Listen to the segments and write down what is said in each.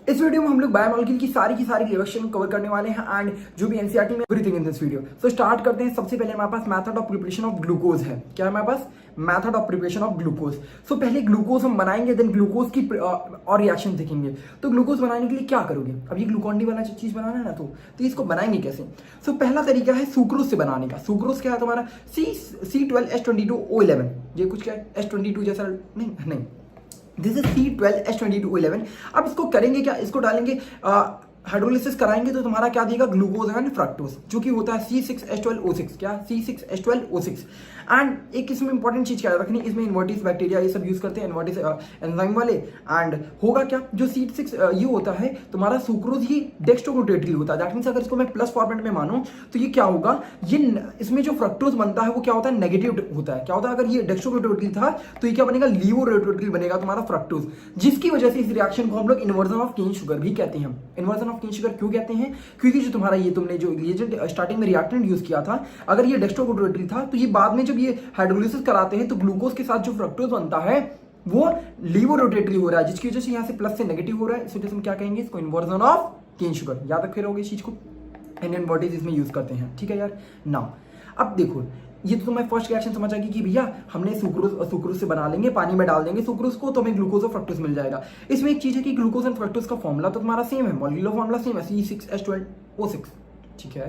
इस वीडियो में हम लोग बायोमोलिक्यूल की सारी रिएक्शन कवर करने वाले हैं एंड जो भी एनसीईआरटी में everything in this video. So start करते हैं। सबसे पहले हमारे पास method of preparation of glucose है। क्या है हमारे पास? Method of preparation of glucose. So पहले ग्लूकोज हम बनाएंगे, देन ग्लूकोज की और रिएक्शन देखेंगे। तो ग्लूकोज बनाने के लिए क्या करोगे? अब ये ग्लूकॉन डी वाला चीज बनाना है ना, तो इसको बनाएंगे कैसे? सो पहला तरीका है सुक्रोज से बनाने का। सुक्रोज क्या है तुम्हारा? C12H22O11। ये कुछ क्या है? H22 जैसा नहीं, दिस इज C12H22O11। अब इसको करेंगे क्या? इसको डालेंगे हाइड्रोलिसिस कराएंगे तो तुम्हारा क्या देगा? ग्लूकोज एंड फ्रक्टोज, जो कि होता है C6H12O6। क्या? C6H12O6। एंड एक इसमें इंपॉर्टेंट चीज क्या है रखनी, इसमें इन्वर्टिस बैक्टीरिया ये सब यूज करते हैं, इन्वर्टिस एंजाइम वाले। एंड होगा क्या, जो C6 ये होता है तुम्हारा सुक्रोज, ये डेक्स्ट्रोरोटेटरी होता है। दैट मींस अगर इसको मैं प्लस फॉर्मेट में मानूं तो ये क्या होगा, ये इसमें जो फ्रक्टोज बनता है वो क्या होता है? नेगेटिव होता है। क्या होता है? अगर ये डेक्स्ट्रोरोटेटरी था तो ये क्या बनेगा? लीवोरोटेटरी बनेगा तुम्हारा फ्रक्टोज, जिसकी वजह से इस रिएक्शन को हम लोग इन्वर्जन ऑफ केन शुगर भी कहते हैं। इन्वर्जन ऑफ केन शुगर क्यों कहते हैं? क्योंकि जो तुम्हारा ये तुमने जो रिएजेंट स्टार्टिंग में रिएक्टेंट यूज किया था, अगर ये डेक्स्ट्रोरोटेटरी था तो ये बाद में जब ये हाइड्रोलिसिस कराते हैं तो ग्लूकोज के साथ जो फ्रक्टोज बनता है वो लीवोरोटेटरी हो रहा है, जिसकी वजह से यहाँ से प्लस से नेगेटिव हो रहा है। इस वजह से हम क्या कहेंगे? इसको इन्वर्जन ऑफ केन शुगर। याद रखे रहोगे इस चीज को, इंडियन बॉडीज इसमें यूज करते हैं। ठीक है यार। नाउ अब देखो, ये तो तुम्हें फर्स्ट रिएक्शन समझ आएगी कि भैया हमने सुक्रोज से बना लेंगे, पानी में डाल देंगे सुक्रोज को तो हमें ग्लूकोज और फ्रक्टोज मिल जाएगा। इसमें एक चीज है कि ग्लूकोज एंड फ्रक्टोज का फॉर्मूला तो तुम्हारा सेम है, मॉलिक्यूलर फॉर्मूला सेम है, C6H12O6। ठीक है,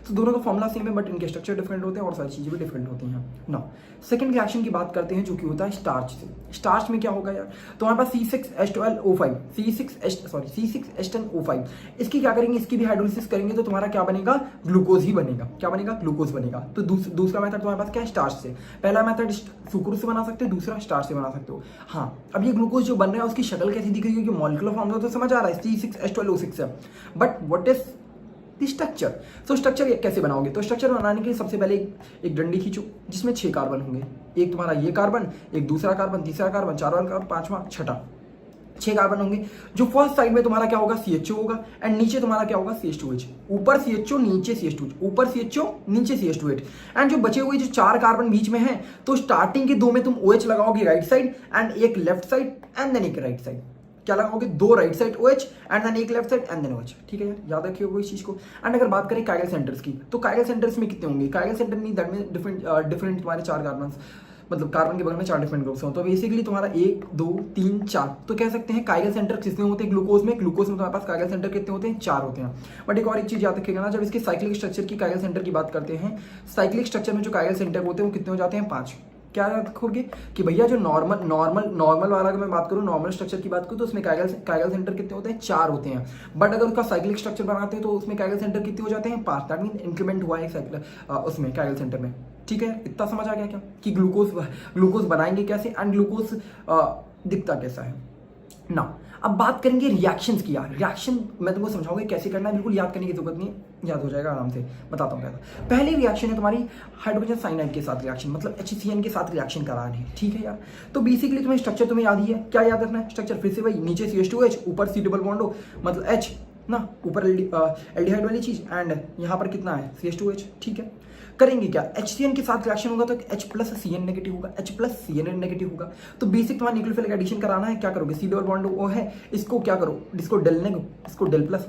तो दोनों का फॉर्मूला सेम है बट इनके स्ट्रक्चर डिफरेंट होते हैं और सारी चीजें भी डिफरेंट होती हैं। नाउ सेकंड रिएक्शन की बात करते हैं, जो कि होता है स्टार्च से। स्टार्च में क्या होगा यार, तो हमारे पास C6H12O5, C6H10O5। इसकी क्या करेंगे? इसकी भी हाइड्रोलिसिस करेंगे तो तुम्हारा क्या बनेगा? ग्लूकोज ही बनेगा। क्या बनेगा? ग्लूकोज बनेगा। तो दूसरा मेथड तुम्हारे पास क्या है? स्टार्च से। पहला मेथड सुक्रोज से बना सकते हो, दूसरा स्टार्च से बना सकते हो। हाँ, अब ये ग्लूकोज जो बन रहा है उसकी शक्ल कैसी दिख रही है? क्योंकि मॉलिक्यूलर फॉर्मूला तो समझ आ रहा है C6H12O6 है, बट व्हाट इज स्ट्रक्चर? तो स्ट्रक्चर कैसे बनाओगे? तो स्ट्रक्चर बनाने के लिए सबसे पहले एक डंडी खींचो जिसमें 6 कार्बन होंगे। एक तुम्हारा ये कार्बन, एक दूसरा कार्बन, तीसरा कार्बन, चौथा कार्बन, पांचवा, छठा। 6 कार्बन होंगे। जो फर्स्ट साइड में तुम्हारा क्या होगा? CHO होगा एंड नीचे तुम्हारा क्या होगा? CH2H। ऊपर CHO नीचे CH2H, ऊपर CHO नीचे CH2H। एंड जो बचे हुए जो 4 कार्बन बीच में है, तो स्टार्टिंग के 2 में तुम OH लगाओगे राइट साइड एंड एक लेफ्ट साइड एंड देन एक राइट साइड। क्या लगाओगे? 2 right side OH and then एक left side and then OH। ठीक है यार, याद रखिएगा इस चीज को। एंड अगर बात करें काइगल सेंटर्स की, तो काइगल सेंटर्स में कितने होंगे? काइगल सेंटर नहीं, दैट मीन डिफरेंट तुम्हारे 4 कार्बन, मतलब कार्बन के बगल में 4 डिफरेंट ग्रुप्स हो, तो बेसिकली तुम्हारा 1 2 3 4, तो कह सकते हैं काइगल सेंटर कितने होते हैं ग्लूकोज में? ग्लूकोज में तुम्हारे पास काइगल सेंटर कितने होते हैं? 4 होते हैं। बट एक और एक चीज याद रखिएगा ना, जब इसके साइक्लिक स्ट्रक्चर की काइगल सेंटर की बात करते हैं, साइक्लिक स्ट्रक्चर में जो काइगल सेंटर होते हैं वो कितने हो जाते हैं? 5। क्या याद रखोगे कि भैया जो नॉर्मल वाला, अगर मैं बात करूं नॉर्मल स्ट्रक्चर की बात करूं, तो उसमें काइगल सेंटर कितने होते हैं? 4 होते हैं। बट अगर उसका साइक्लिक स्ट्रक्चर बनाते हैं तो उसमें काइगल सेंटर कितने हो जाते हैं? 5। दैट मीन इंक्रीमेंट हुआ है उसमें काइगल सेंटर में। ठीक है, इतना समझ आ गया क्या कि ग्लूकोज बनाएंगे कैसे एंड ग्लूकोज दिखता कैसा है ना। अब बात करेंगे रिएक्शंस की। यार रिएक्शन मैं तुमको समझाऊंगा कैसे करना है, बिल्कुल याद करने की जरूरत नहीं, याद हो जाएगा आराम से। बताता हूँ कैसा। पहली रिएक्शन है तुम्हारी हाइड्रोजन साइनाइड के साथ रिएक्शन, मतलब HCN के साथ रिएक्शन करानी है। ठीक है यार, तो बेसिकली तुम्हें स्ट्रक्चर तुम्हें याद ही है। क्या याद रखना है? स्ट्रक्चर फिर से वही, नीचे CH2H, ऊपर C डबल बॉन्ड हो, मतलब H ना, ऊपर एल्डिहाइड वाली चीज एंड यहाँ पर कितना है? CH2H। ठीक है, करेंगे क्या? HCN के साथ रिएक्शन होगा तो H+CN नेगेटिव होगा, H+CN नेगेटिव होगा। तो बेसिक तुम्हारा न्यूक्लियोफिलिक एडिशन कराना है। क्या करोगे? C डबल बॉन्ड वो है, इसको क्या करो? इसको डेल प्लस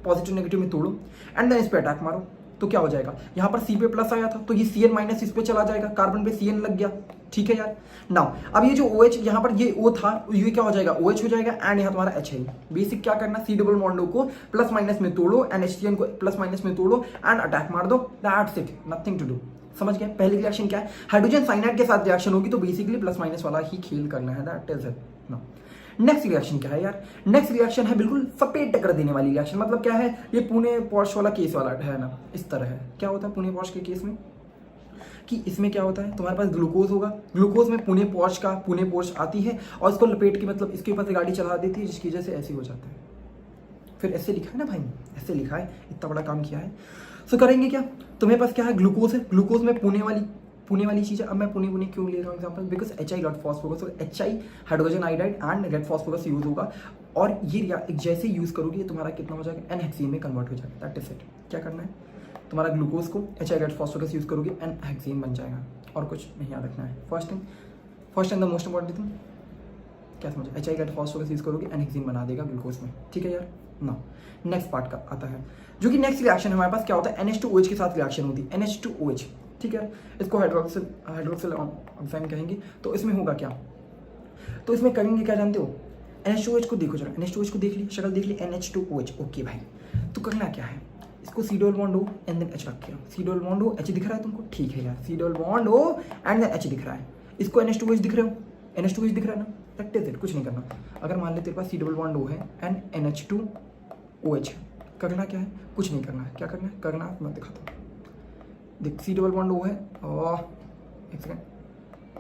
पॉजिटिव नेगेटिव में तोड़ो एंड देन इस पे अटैक मारो। तो क्या हो जाएगा? यहाँ पर C पे प्लस आया था तो ये CN माइनस इस पे चला जाएगा, कार्बन पे CN लग गया। ठीक है यार। नाउ अब ये जो OH यहाँ पर ये O था, ये क्या हो जाएगा? OH हो जाएगा एंड यहाँ तुम्हारा H है। बेसिक क्या करना? C डबल बॉन्ड को प्लस माइनस में तोड़ो एंड HCN को प्लस माइनस में तोड़ो एंड अटैक मार दो। That's it, nothing to do. समझ गए? पहली रिएक्शन क्या है? हाइड्रोजन साइनाइड के साथ रिएक्शन होगी तो बेसिकली प्लस माइनस वाला ही खेल करना है। That is it. Now next reaction क्या है यार? नेक्स्ट रिएक्शन है बिल्कुल सपेट टक्कर देने वाली रिएक्शन। मतलब क्या है? ये पुणे पॉर्श वाला केस वाला है ना, इस तरह है। क्या होता है पुणे पॉर्श के केस में कि इसमें क्या होता है? तुम्हारे पास ग्लूकोज होगा, ग्लूकोज में पुणे पॉर्श आती है और इसको लपेट के मतलब इसके ऊपर से गाड़ी चला देती है, जिसकी वजह से ऐसे हो जाता है। फिर ऐसे लिखा है ना भाई, ऐसे लिखा है, इतना बड़ा काम किया है। सो करेंगे क्या? तुम्हारे पास क्या है? ग्लूकोज है, ग्लूकोज में पुणे वाली चीज है। अब मैं पुणे क्यों ले रहा हूँ example? Because HI got phosphorus, तो HI hydrogen iodide and get phosphorus use होगा और ये जैसे यूज करोगे तुम्हारा कितना हो जाएगा? N-हेक्सेन में कन्वर्ट हो जाएगा। That is it. क्या करना है? तुम्हारा ग्लूकोज को HI गॉट फॉस्फोरस यूज करोगे N-हेक्सेन बन जाएगा और कुछ नहीं याद रखना है। First and the most important thing क्या समझ, HI गेट फॉस्फोरेसिस करोगे एनहेक्सिन बना देगा ग्लूकोज में, ठीक है यार ना। नेक्स्ट पार्ट का आता है जो कि नेक्स्ट रिएक्शन हमारे पास क्या होता है, NH2OH के साथ रिएक्शन होती है, NH2OH, ठीक है। इसको हाइड्रोक्सिल एंजाइम कहेंगे। तो इसमें होगा क्या, तो इसमें करेंगे क्या जानते हो, NH2OH को देखो जरा, NH2OH को देख ली, शक्ल देख ली, NH2OH, ओके भाई। तो करना क्या है, इसको C double bond O and then H रखिए, C double bond O H दिख रहा है तुमको, ठीक है यार, C double bond O and then H दिख रहा है, इसको NH2OH दिख रहे हो, NH2OH दिख रहा है ना, दैट इज इट, कुछ नहीं करना। अगर मान ले तेरे पास C डबल बॉन्ड O है एंड NH2OH है, करना क्या है, कुछ नहीं करना है, क्या करना है, करना मैं दिखाता हूँ, देख C डबल बॉन्ड O है, एक सेकेंड,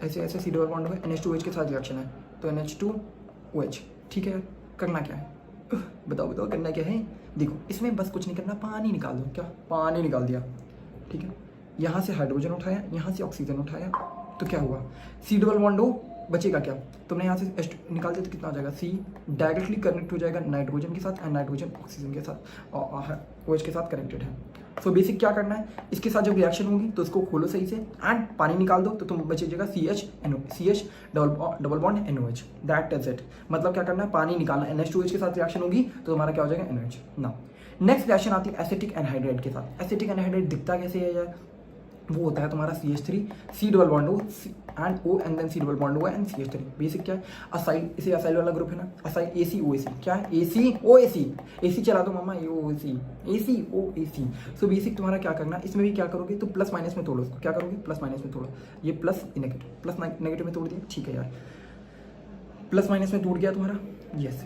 ऐसे ऐसे C डबल बॉन्ड O है, NH2OH के साथ रिएक्शन है, तो NH2OH, ठीक है। करना क्या है, बताओ बताओ करना क्या है, देखो इसमें बस कुछ नहीं करना, पानी निकाल दो, क्या पानी निकाल दिया, ठीक है। यहाँ से हाइड्रोजन उठाया, यहाँ से ऑक्सीजन उठाया, तो क्या हुआ, C डबल बॉन्ड O बचेगा क्या, तुमने यहाँ से H निकाल दिया तो कितना आ जाएगा, C डायरेक्टली कनेक्ट हो जाएगा नाइट्रोजन के साथ एंड नाइट्रोजन ऑक्सीजन के साथ और OH के साथ कनेक्टेड है। सो बेसिक क्या करना है, इसके साथ जब रिएक्शन होगी तो इसको खोलो सही से एंड पानी निकाल दो, तो तुम बचेगा CH double bond NOH, that is it. मतलब क्या करना है, पानी निकालना, NH2OH के साथ रिएक्शन होगी तो तुम्हारा क्या हो जाएगा, NOH ना। नेक्स्ट रिएक्शन आती है एसिटिक एनहाइड्राइड के साथ। एसिटिक एनहाइड्राइड दिखता कैसे है यार, वो होता है तुम्हारा CH3 C double bond O and O and then C double bond O and CH3। Basic क्या है, असाइल, इसे असाइल वाला ग्रुप है ना, असाइल ACOAC, क्या है ACOAC, AC चला दो मामा, ACOAC। सो बेसिक तुम्हारा क्या करना, इसमें भी क्या करोगे, तो प्लस माइनस में तोड़ो, क्या करोगे, प्लस माइनस में तोड़ो, ये प्लस नेगेटिव, प्लस नेगेटिव में तोड़ दिया, ठीक है यार, प्लस माइनस में तोड़ गया तुम्हारा, यस,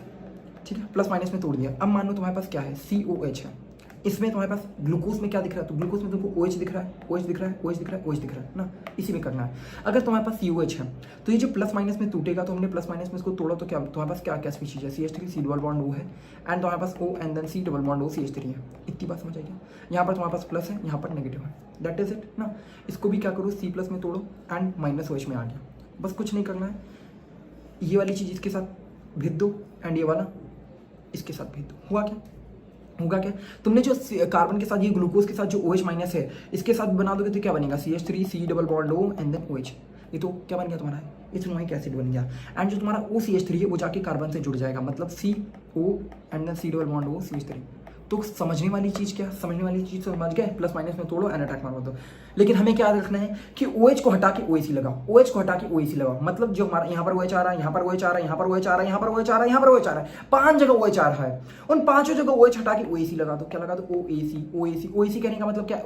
ठीक है, प्लस माइनस में तोड़ दिया। अब मान लो तुम्हारे पास क्या है, COH है, इसमें तुम्हारे पास ग्लूकोज में क्या दिख रहा है, तो ग्लूकोज में तुमको OH दिख रहा है, OH दिख रहा है, OH दिख रहा है, OH दिख रहा है ना, इसी में करना है। अगर तुम्हारे पास COH है तो ये जो प्लस माइनस में टूटेगा, तो हमने प्लस माइनस में इसको तोड़ा तो क्या तुम्हारे पास क्या क्या स्पीशीज है, CH3 C double bond O है एंड तुम्हारे पास O and then C double bond O CH3 है। इतनी बात समझ आएगी, यहाँ पर तुम्हारे पास प्लस है, यहाँ पर नेगेटिव है, दैट इज इट ना। इसको भी क्या करो, C प्लस में तोड़ो एंड माइनस OH में आ गया, बस कुछ नहीं करना है, ये वाली चीज़ इसके साथ भेज दो एंड ये वाला इसके साथ भेज दो, हुआ क्या, होगा क्या, तुमने जो कार्बन के साथ ये ग्लूकोज के साथ जो OH माइनस है इसके साथ बना दोगे तो क्या बनेगा, CH3 C double bond O and then OH, ये तो क्या बन गया तुम्हारा, इथेनोइक एसिड बन गया। एंड जो तुम्हारा OCH3 है वो जाके कार्बन से जुड़ जाएगा, मतलब CO and then C double bond O CH3। तो समझने वाली चीज़ क्या, समझने वाली चीज़ समझ गए, प्लस माइनस में तोड़ो एंड अटैक मारो दो। लेकिन हमें क्या रखना है कि OH को हटा के OAC लगाओ, OH को हटा के OAC लगाओ, मतलब जो हमारा यहाँ पर OH आ रहा है, यहाँ पर OH आ रहा है, यहाँ पर OH आ रहा है, यहाँ पर OH आ रहा है, यहाँ पर OH आ रहा है, 5 जगह OH आ रहा है, उन 5 जगह OH हटा के OAC लगा दो, क्या लगा दो, OAC कहने का मतलब क्या,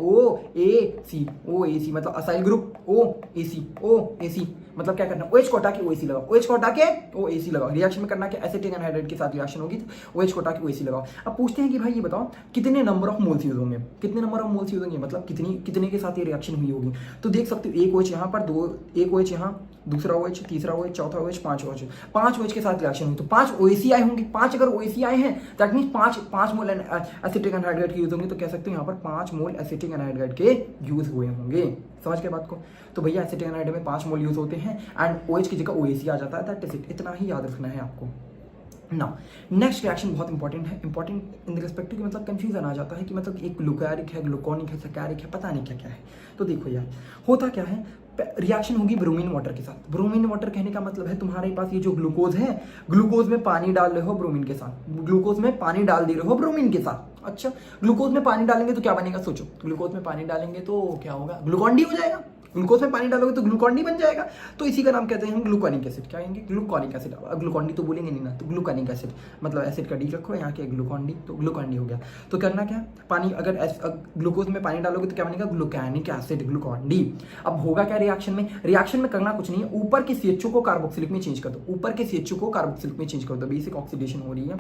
OAC मतलब असाइल ग्रुप, OAC मतलब क्या करना, OH को हटा के OAC लगाओ, OH को हटा के OAC लगाओ। रिएक्शन में करना क्या, एसिटिक एनहाइड्राइड के साथ रिएक्शन होगी तो OH को हटा के OAC लगाओ। अब पूछते हैं कि भाई ये बताओ कितने नंबर ऑफ मोल्स यूज होंगे, कितने नंबर ऑफ मोल्स यूज होंगे, मतलब कितने के साथ ये रिएक्शन हुई होगी। तो देख सकते हो एक OH यहाँ पर, एक OH यहाँ, दूसरा OH, तीसरा OH, चौथा OH, 5 OH के साथ रिएक्शन हुई तो 5 OAC आए होंगे। 5 अगर OAC आए हैं that mean 5 mole acetic anhydride के यूज होंगे, तो कह सकते हो यहाँ पर 5 मोल एसिटिक एनहाइड्राइड के यूज हुए होंगे। समझ के बात को, तो भैया एसिटिक एनहाइड्राइड में 5 मोल यूज होते हैं एंड OH की जगह OAC आ जाता है, दैट इज इट, इतना ही याद रखना है आपको ना। नेक्स्ट रिएक्शन बहुत इंपॉर्टेंट है, इंपॉर्टेंट इन द रिस्पेक्ट कि मतलब कंफ्यूजन आ जाता है कि मतलब एक ग्लूकारिक है, ग्लूकोनिक है, सैकारिक है, पता नहीं क्या क्या है। तो देखो यार होता क्या है, रिएक्शन होगी ब्रोमीन वाटर के साथ। ब्रोमीन वाटर कहने का मतलब है तुम्हारे पास ये जो ग्लूकोज है, ग्लूकोज में पानी डाल रहे हो ब्रोमीन के साथ, ग्लूकोज में पानी डाल दे रहे हो ब्रोमीन के साथ। अच्छा, ग्लूकोज में पानी डालेंगे तो क्या बनेगा, सोचो, ग्लूकोज में पानी डालेंगे तो क्या होगा, ग्लूकॉन डी हो जाएगा। ग्लूकोज में पानी डालोगे तो ग्लूकॉन डी बन जाएगा, तो इसी का नाम कहते हैं हम ग्लूकोनिक एसिड। क्या कहेंगे, ग्लूकोनिक एसिड। ग्लूकॉन डी तो बोलेंगे नहीं ना, तो ग्लूकोनिक एसिड मतलब एसिड का डी रखो, यहाँ के ग्लूकॉन डी, तो ग्लूकॉन डी हो गया। तो करना क्या, पानी अगर ग्लूकोज में पानी डालोगे तो क्या बनेगा, ग्लूकोनिक एसिड, ग्लूकॉन डी। अब होगा क्या रिएक्शन में, रिएक्शन में करना कुछ नहीं है, ऊपर के CHO को कार्बोक्सिलिक में चेंज कर दो, ऊपर के CHO को कार्बोक्सिलिक में चेंज कर दो। बेसिक ऑक्सीडेशन हो रही है,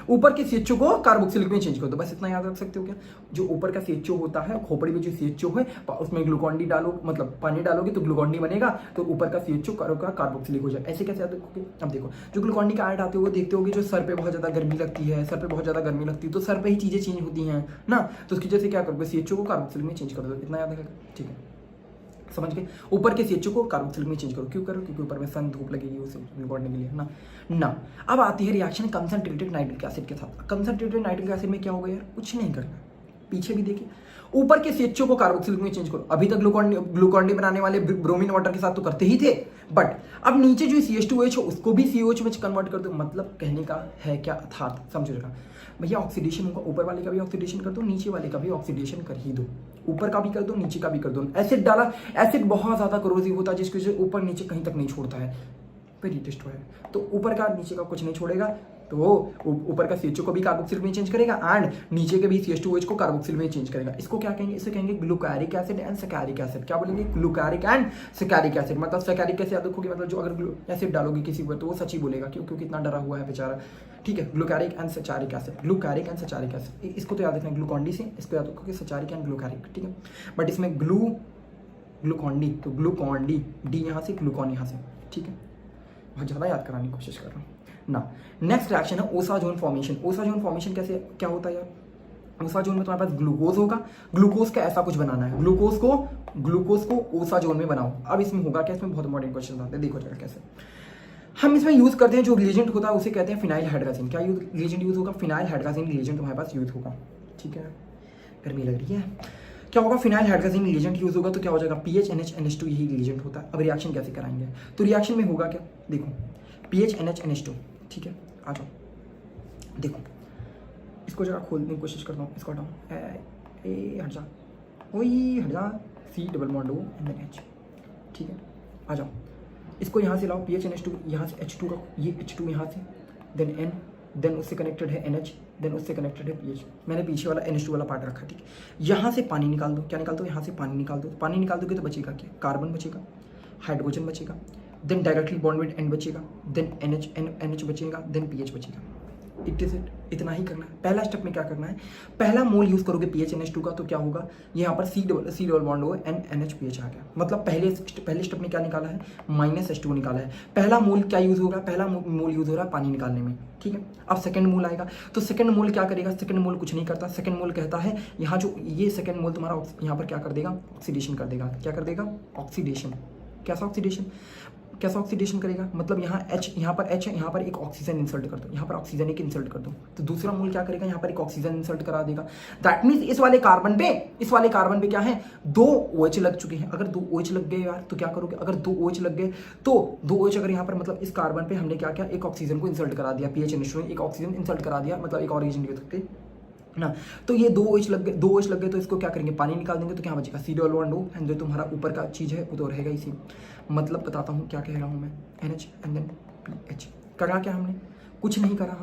ऊपर के CHO को कार्बोक्सिलिक में चेंज कर दो, बस इतना याद रख सकते हो। क्या, जो ऊपर का CHO होता है, खोपड़ी में जो CHO है उसमें ग्लूकॉन डी डालो, मतलब पानी डालोगे तो ग्लूकॉन डी बनेगा, तो ऊपर का CHO का कार्बोक्सिलिक हो जाए। ऐसे कैसे याद रखोगे, अब देखो जो ग्लूकॉन डी का ऐड आते हो देखते होगे, जो सर पे बहुत ज्यादा गर्मी लगती है, सर पे बहुत ज्यादा गर्मी लगती है, तो सर पे ही चीजें चेंज होती हैं ना, तो उसकी वजह से क्या करोगे, CHO को कार्बोक्सिलिक में चेंज कर दो, इतना याद रखेगा, ठीक है, समझ गए। ऊपर के CHO को कार्बोक्सिलिक में चेंज करो, क्यों करो, क्योंकि ऊपर में सन धूप लगेगी उसे निकालने के लिए ना। अब आती है रिएक्शन कंसंट्रेटेड नाइट्रिक एसिड के साथ। कंसंट्रेटेड नाइट्रिक एसिड में क्या होगा यार, कुछ नहीं करना, पीछे भी देखिए, ऊपर के CHO को कार्बोक्सिलिक में चेंज करो। अभी तक ग्लूकॉन डी बनाने वाले ब्रोमीन वाटर के साथ तो करते ही थे, बट अब नीचे जो CH2H है उसको भी COH में कन्वर्ट कर दो, मतलब कहने का है क्या अर्थात समझेगा भैया, ऑक्सीडेशन होगा, ऊपर वाले का भी ऑक्सीडेशन कर दो, नीचे वाले का भी ऑक्सीडेशन कर ही दो, ऊपर का भी कर दो, नीचे का भी कर दो। एसिड डाला, एसिड बहुत ज्यादा करोसिव होता है जिसकी वजह से ऊपर नीचे कहीं तक नहीं छोड़ता है, फिर टेस्ट है तो ऊपर का नीचे का कुछ नहीं छोड़ेगा, तो वो ऊपर का CHO को भी कार्बोक्सिल में चेंज करेगा एंड नीचे के भी CH2OH को कार्बोक्सिल में चेंज करेगा। इसको क्या कहेंगे, इसे कहेंगे ग्लूकारिक एसिड एंड सैकारिक एसिड। क्या बोलेंगे, ग्लूकारिक एंड सैकारिक एसिड। मतलब सैकारिक कैसे याद रखोगे, मतलब जो अगर एसिड डालोगे किसी पर तो वो सच ही बोलेगा, क्यों, क्योंकि इतना डरा हुआ है बेचारा। ठीक है, ग्लूकारिक एंड सैचारिक एसिड, ग्लूकारिक एंड सैचारिक एसिड, इसको तो याद रखना ग्लूकॉन-डी से, इसको याद रखोगे सैचारिक एंड ग्लूकारिक। ठीक है, बट इसमें ग्लूकॉन-डी तो ग्लूकॉन-डी, डी यहाँ से, ग्लूकॉन यहाँ से। ठीक है, बहुत ज़्यादा याद कराने की कोशिश कर रहा हूँ ना। नेक्स्ट रिएक्शन है ओसाजोन फॉर्मेशन। ओसाजोन फॉर्मेशन कैसे क्या होता है यार, ओसाजोन में तुम्हारे पास ग्लूकोज होगा, ग्लूकोज का ऐसा कुछ बनाना है, ग्लूकोज को ओसाजोन में बनाओ। अब इसमें होगा क्या, इसमें बहुत इंपॉर्टेंट क्वेश्चन आते हैं, देखो जरा कैसे। हम इसमें यूज करते हैं जो रिएजेंट होता है उसे कहते हैं फिनाइल हाइड्रोजन। क्या रिएजेंट यूज होगा, फिनाइल हाइड्रोजन रिएजेंट तुम्हारे पास यूज होगा। ठीक है, गर्मी लग रही है, क्या होगा, फिनाइल हाइड्रोजन रिएजेंट यूज होगा तो क्या हो जाएगा, PHNH यही रिएजेंट होता है। अब रिएक्शन कैसे कराएंगे, तो रिएक्शन में होगा क्या, देखो PHNH। ठीक है, आ जाओ, देखो इसको जरा खोलने की कोशिश करता हूँ, इसको हटाओ, हट जा, वही हट जा, C double bond O and then H। ठीक है, आ जाओ, इसको यहाँ से लाओ, PHNH2, यहाँ से H2 का, ये H2 यहाँ से, देन N, देन उससे कनेक्टेड है NH, देन उससे कनेक्टेड है PH। मैंने पीछे वाला NH2 वाला पार्ट रखा। ठीक है, यहाँ से पानी निकाल दो, क्या निकाल दो, यहाँ से पानी निकाल दो। पानी निकाल दोगे तो बचेगा क्या, कार्बन बचेगा, हाइड्रोजन बचेगा, then directly bond with N बचेगा, देन NH बचेगा, देन PH बचेगा। इट इज इट, इतना ही करना है। पहला स्टेप में क्या करना है, पहला मोल यूज करोगे PHNH2 का तो क्या होगा, यहाँ पर C डबल बॉन्ड हो एंड NHPH आ गया। मतलब पहले स्टेप में क्या निकाला है, -H2 निकाला है। पहला मोल क्या यूज होगा, पहला मोल यूज हो रहा है पानी निकालने में। ठीक है, अब सेकंड मोल आएगा तो सेकंड मोल क्या करेगा, सेकंड मोल कुछ नहीं करता। सेकंड मोल कहता है यहाँ जो ये सेकंड मोल तुम्हारा यहाँ पर क्या कर देगा, ऑक्सीडेशन कर देगा। क्या कर देगा, ऑक्सीडेशन। कैसा ऑक्सीडेशन, कैसा ऑक्सीडेशन करेगा, मतलब यहाँ H, यहाँ पर H है, यहाँ पर एक ऑक्सीजन इंसर्ट कर दो, यहाँ पर ऑक्सीजन एक इंसर्ट कर दो, तो दूसरा मोल क्या करेगा, यहाँ पर एक ऑक्सीजन इंसर्ट करा देगा। दैट मीन्स इस वाले कार्बन पे क्या है, 2 OH लग चुके हैं। अगर 2 OH लग गए यार तो क्या करोगे, अगर 2 OH लग गए तो 2 OH अगर यहाँ पर, मतलब इस कार्बन पे हमने क्या किया, एक ऑक्सीजन को इंसर्ट करा दिया, PHNH में एक ऑक्सीजन इंसर्ट करा दिया, मतलब एक और एजेंट हो सकते ना। तो ये 2 OH लग गए तो इसको क्या करेंगे, पानी निकाल देंगे, तो क्या बचेगा, C double bond O and जो तुम्हारा ऊपर का चीज़ है वो तो रहेगा इसी। मतलब बताता हूँ क्या कह रहा हूँ मैं, NH एंड देन PH। करा क्या हमने, कुछ नहीं करा।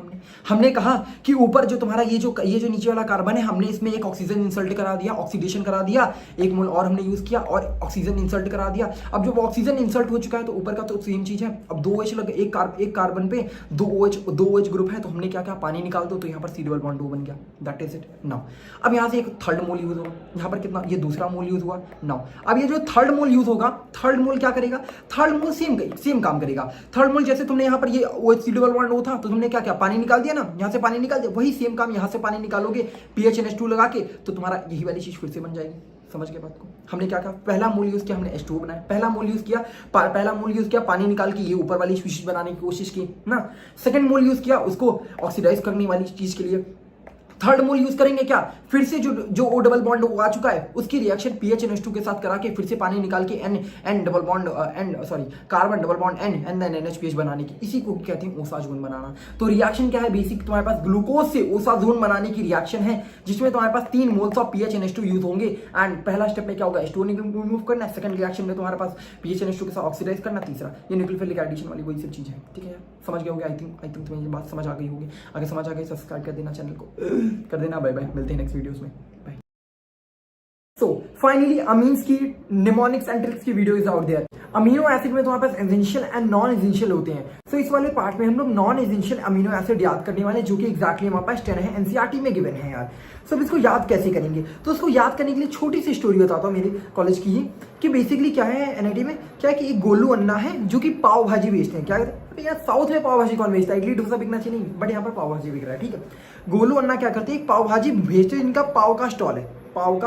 हमने कहा कि ऊपर जो तुम्हारा ये जो नीचे वाला कार्बन है, हमने इसमें एक ऑक्सीजन इंसर्ट करा दिया, ऑक्सीडेशन करा दिया, एक मोल और हमने यूज किया और ऑक्सीजन इंसर्ट करा दिया। अब जब ऑक्सीजन इंसर्ट हो चुका है तो ऊपर का तो सेम चीज है। अब 2 OH लगे, एक कार्बन पे 2 OH ग्रुप है, तो हमने क्या किया, पानी निकाल दो, तो यहाँ पर C डबल बॉन्ड O बन गया। That is it. नाउ अब यहाँ से एक थर्ड मोल यूज होगा, यहाँ पर कितना, ये दूसरा मोल यूज हुआ। नाउ अब ये जो थर्ड मोल यूज होगा, थर्ड मोल क्या करेगा, थर्ड मोल सेम काम करेगा। थर्ड मोल जैसे तुमने यहाँ पर ये OH C double bond O था तो तुमने क्या पानी निकाल दिया ना, यहाँ से पानी निकाल दिया, वही सेम काम यहाँ से पानी निकालोगे PHNH2 लगा के, तो तुम्हारा यही वाली चीज फिर से बन जाएगी। समझ गए बात को। हमने क्या कहा, पहला मोल यूज किया, हमने H2O बनाया, पहला मोल यूज किया पानी निकाल के ये ऊपर वाली स्पीशीज बनाने की कोशिश की ना। सेकंड मोल यूज किया उसको ऑक्सीडाइज करने वाली चीज के लिए। थर्ड मोल यूज करेंगे क्या, फिर से जो O डबल बॉन्ड आ चुका है उसकी रिएक्शन PHNH2 के साथ करा के फिर से पानी निकाल के carbon double bond N and then NHPH बनाने की, इसी को कहते हैं ओसाजोन बनाना। तो रिएक्शन क्या है, बेसिक तुम्हारे पास ग्लूकोज से ओसाजोन बनाने की रिएक्शन है, जिसमें तुम्हारे पास 3 मोल्स ऑफ PHNH2 यूज होंगे। एंड पहला स्टेप में क्या होगा, H2O रिमूव करना, सेकंड रिएक्शन में तुम्हारे पास PHNH2 के साथ ऑक्सीडाइज करना, तीसरा ये न्यूक्लियोफिलिक एडिशन वाली वही सब चीज है। ठीक है, समझ गए होगे, आई थिंक तुम्हें ये बात समझ आ गई होगी। अगर समझ आ गई सब्सक्राइब कर देना चैनल को, कर देना। बाय बाय, मिलते हैं नेक्स्ट वीडियोस में, बाय। सो फाइनली अमीन्स की निमोनिक्स एंड ट्रिक्स की video is out there. Amino acid में तुम्हारे पास एसेंशियल एंड नॉन एसेंशियल होते हैं। सो इस वाले पार्ट में हम लोग नॉन एसेंशियल अमीनो एसिड याद करने वाले, जो कि एग्जैक्टली हमारे पास 10 है, एनसीईआरटी में गिवन है यार। सो इसको याद कैसे करेंगे, तो उसको याद करने के लिए छोटी सी स्टोरी बताता हूँ मेरे कॉलेज की, कि बेसिकली क्या है एनआईटी में, क्या है कि एक गोलू अन्ना है जो कि पाव भाजी बेचते हैं। क्या कहते हैं यार, साउथ में पाव भाजी कौन बेचता है, इडली डोसा बिकना चाहिए नहीं, बट यहाँ पर पाव भाजी बिक रहा है। ठीक है, गोलू अन्ना क्या करते हैं, एक पाव भाजी बेचते हैं, इनका पाव का स्टॉल है, पाव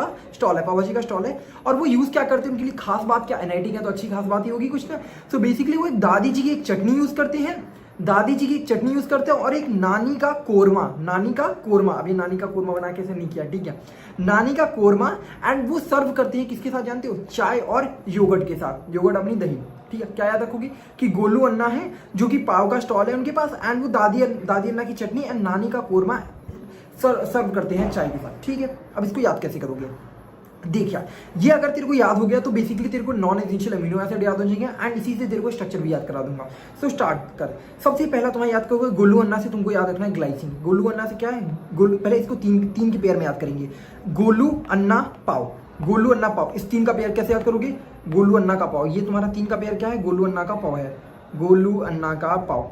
भाजी का स्टॉल है। और वो यूज क्या करते हैं, उनके लिए खास बात क्या, एनआईटी का तो अच्छी खास बात ही होगी कुछ ना। सो बेसिकली वो एक दादी जी की एक चटनी यूज करते हैं, और एक नानी का कोरमा। अब ये नानी का कोरमा बना कैसे नहीं किया, ठीक है, नानी का कोरमा। एंड वो सर्व करते हैं किसके साथ जानते हो, चाय और योगर्ट के साथ, योगर्ट अपनी दही, ठीक है, क्या याद रखोगे कि गोलू अन्ना है जो कि पाव का स्टॉल है उनके पास, एंड वो दादी अन्ना की चटनी एंड नानी का कोरमा सर्व करते हैं चाय के साथ। ठीक है, अब इसको याद कैसे करोगे? देखिए, ये अगर तेरे को याद हो गया तो बेसिकली तेरे को नॉन एसेंशियल अमीनो एसिड याद हो जाएंगे एंड इसी से तेरे को स्ट्रक्चर भी याद करा दूंगा। सो स्टार्ट कर। सबसे पहला तुम्हें याद करोगे गोलू अन्ना से तुमको याद रखना है ग्लाइसिन। गोलू अन्ना से क्या है? गोलू, पहले इसको तीन के पेयर में याद करेंगे, गोलू अन्ना पाव। गोलू अन्ना पाव, इस तीन का पेयर कैसे याद करोगे? गोलू अन्ना का पाव, ये तुम्हारा तीन का पेयर क्या है? गोलू अन्ना का पाव है, गोलू अन्ना का पाव,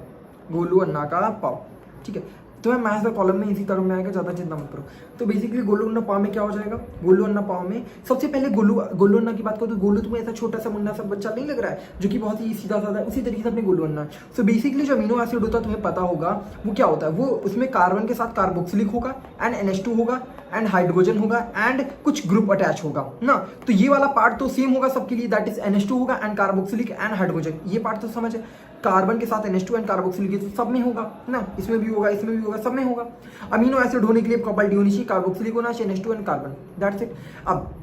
गोलू अन्ना का पाव। ठीक है, तो मैं मैथ्स का कॉलम में इसी तरह में आएगा, ज़्यादा चिंता मत करो। तो बेसिकली गोलू अन्ना पाव में क्या हो जाएगा? गोलू अन्ना पाव में सबसे पहले गोलू अन्ना की बात करो तो गोलू तुम्हें ऐसा छोटा सा मुन्ना सा बच्चा नहीं लग रहा है जो कि बहुत ही सीधा साधा है, उसी तरीके से अपने गोलू अन्ना। सो बेसिकली जो अमीनो एसिड होता है तुम्हें पता होगा वो क्या होता है, वो उसमें कार्बन के साथ कार्बोक्सिलिक होगा एंड NH2 होगा एंड हाइड्रोजन होगा एंड कुछ ग्रुप अटैच होगा ना। तो ये वाला पार्ट तो सेम होगा सबके लिए, दैट इज NH2 होगा एंड कार्बोक्सिलिक एंड हाइड्रोजन। ये पार्ट तो समझ है, कार्बन के साथ NH2 एंड कार्बोक्सिलिक तो सब में होगा ना, इसमें भी होगा, इसमें भी होगा, सब में होगा। अमीनो एसिड होने के लिए प्रॉपर्टी होनी चाहिए, कार्बोक्सिलिक होना चाहिए, NH2 and carbon, that's it. अब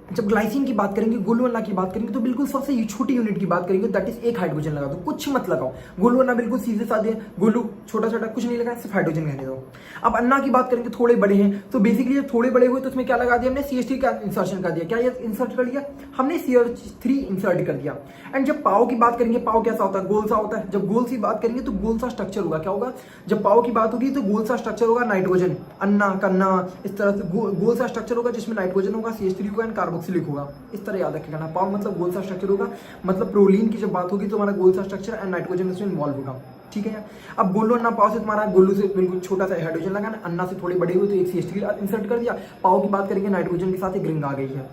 जब ग्लाइसिन की बात करेंगे, गोलू अन्ना की बात करेंगे तो बिल्कुल सबसे छोटी यूनिट की बात करेंगे, दैट इज एक हाइड्रोजन लगा दो, कुछ मत लगाओ। गोलू अन्ना बिल्कुल सीधे साधे, गोलू छोटा छोटा कुछ नहीं लगाया, सिर्फ हाइड्रोजन रहने दो। अब अन्ना की बात करेंगे, थोड़े बड़े हैं, तो बेसिकली जब थोड़े बड़े हुए तो उसमें क्या लगा दिया हमने? CH3 का इंसर्शन कर दिया। क्या ये इंसर्ट कर दिया हमने? CH3 इंसर्ट कर दिया। एंड जब पाव की बात करेंगे, पाव कैसा होता है? गोल सा होता है। जब गोल सी बात करेंगे तो गोल सा स्ट्रक्चर होगा। क्या होगा? जब पाव की बात होगी तो गोल सा स्ट्रक्चर होगा, नाइट्रोजन, अन्ना कन्ना, इस तरह से गोल सा स्ट्रक्चर होगा जिसमें नाइट्रोजन होगा, CH3 होगा एंड कार्बोक्सिलिक होगा। इस तरह याद रखना, पाव मतलब गोल सा स्ट्रक्चर होगा, मतलब प्रोलीन की जब बात होगी तो हमारा गोल सा स्ट्रक्चर एंड नाइट्रोजन इसमें इन्वॉल्व होगा। ठीक है, अब गोलू अन्ना पाव से तुम्हारा गोलू से बिल्कुल छोटा सा हाइड्रोजन लगाना, अन्ना से थोड़े बड़े हुए तो एक CH3 इंसर्ट कर दिया। पाव की बात करेंगे, नाइट्रोजन के साथ एक रिंग आ गई है।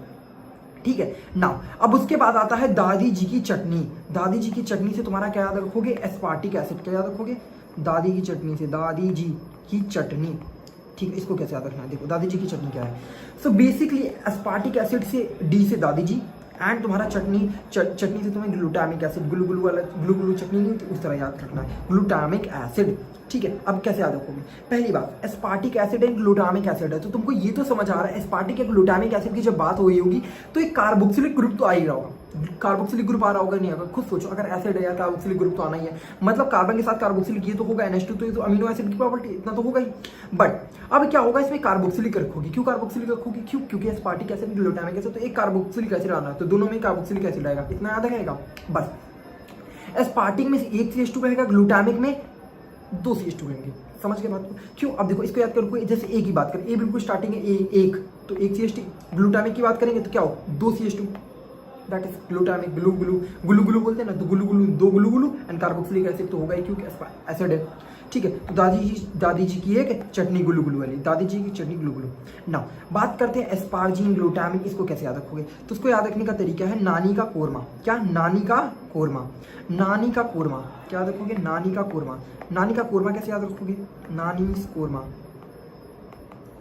ठीक है ना, अब उसके बाद आता है दादी जी की चटनी। दादी जी की चटनी से तुम्हारा क्या याद रखोगे? Aspartic acid. क्या याद रखोगे? दादी की चटनी से, दादी जी की चटनी। ठीक है, इसको कैसे याद रखना है? देखो दादी जी की चटनी क्या है। सो बेसिकली एस्पार्टिक एसिड से D से दादी जी एंड तुम्हारा चटनी से तुम्हें ग्लूटामिक एसिड, ग्लू वाला ग्लू चटनी नहीं होती, उस तरह याद रखना है, ग्लूटामिक एसिड। ठीक है, अब कैसे याद रखोगे? पहली बात, aspartic acid and glutamic acid है, तो तुमको ये तो समझ आ रहा है एस्पार्टिक या ग्लूटामिक एसिड की जब बात हो रही होगी तो एक कार्बोक्सिलिक ग्रुप तो आ ही रहा होगा। कार्बोक्सिलिक ग्रुप आ रहा होगा, नहीं होगा? खुद सोचो, अगर एसिड है या कार्बोक्सिलिक ग्रुप तो आना ही है, मतलब कार्बन के साथ कार्बोक्सिलिक ये तो होगा, NH2 तो ये तो अमीनो एसिड की प्रॉपर्टी इतना तो होगा ही। बट अब क्या होगा, इसमें कार्बोक्सिलिक रखोगे। क्यों कार्बोक्सिलिक रखोगे? क्योंकि एस्पार्टिक एसिड ग्लूटामिक एसिड तो एक कार्बोक्सिलिक एसिड आना है, तो दोनों में कार्बोक्सिलिक एसिड आएगा, इतना याद रहेगा बस। एस्पार्टिक में एक CH2 रहेगा, ग्लूटामिक में 2 CH2 रहेंगे। समझ के बात को? क्यों? अब देखो इसको याद करो, जैसे A की बात करें, A बिल्कुल स्टार्टिंग है, एक तो एक CH2, ग्लूटामिक की बात करेंगे तो क्या हो? 2 CH2, that is glutamic. Glue बोलते हैं ना, तो दो ग्लू एंड कार्बोक्सिलिक एसिड तो होगा ही क्योंकि एसिड है। ठीक है, तो दादी जी की एक चटनी ग्लू वाली, दादी जी की चटनी ग्लू। ना बात करते हैं एस्पार्जिन, ग्लूटामिक, इसको कैसे याद रखोगे? तो उसको याद रखने का तरीका है नानी का कोरमा। क्या? नानी का कोरमा। नानी का कोरमा क्या याद रखोगे? नानी का कोरमा। नानी का कोरमा कैसे याद रखोगे? नानी कोरमा,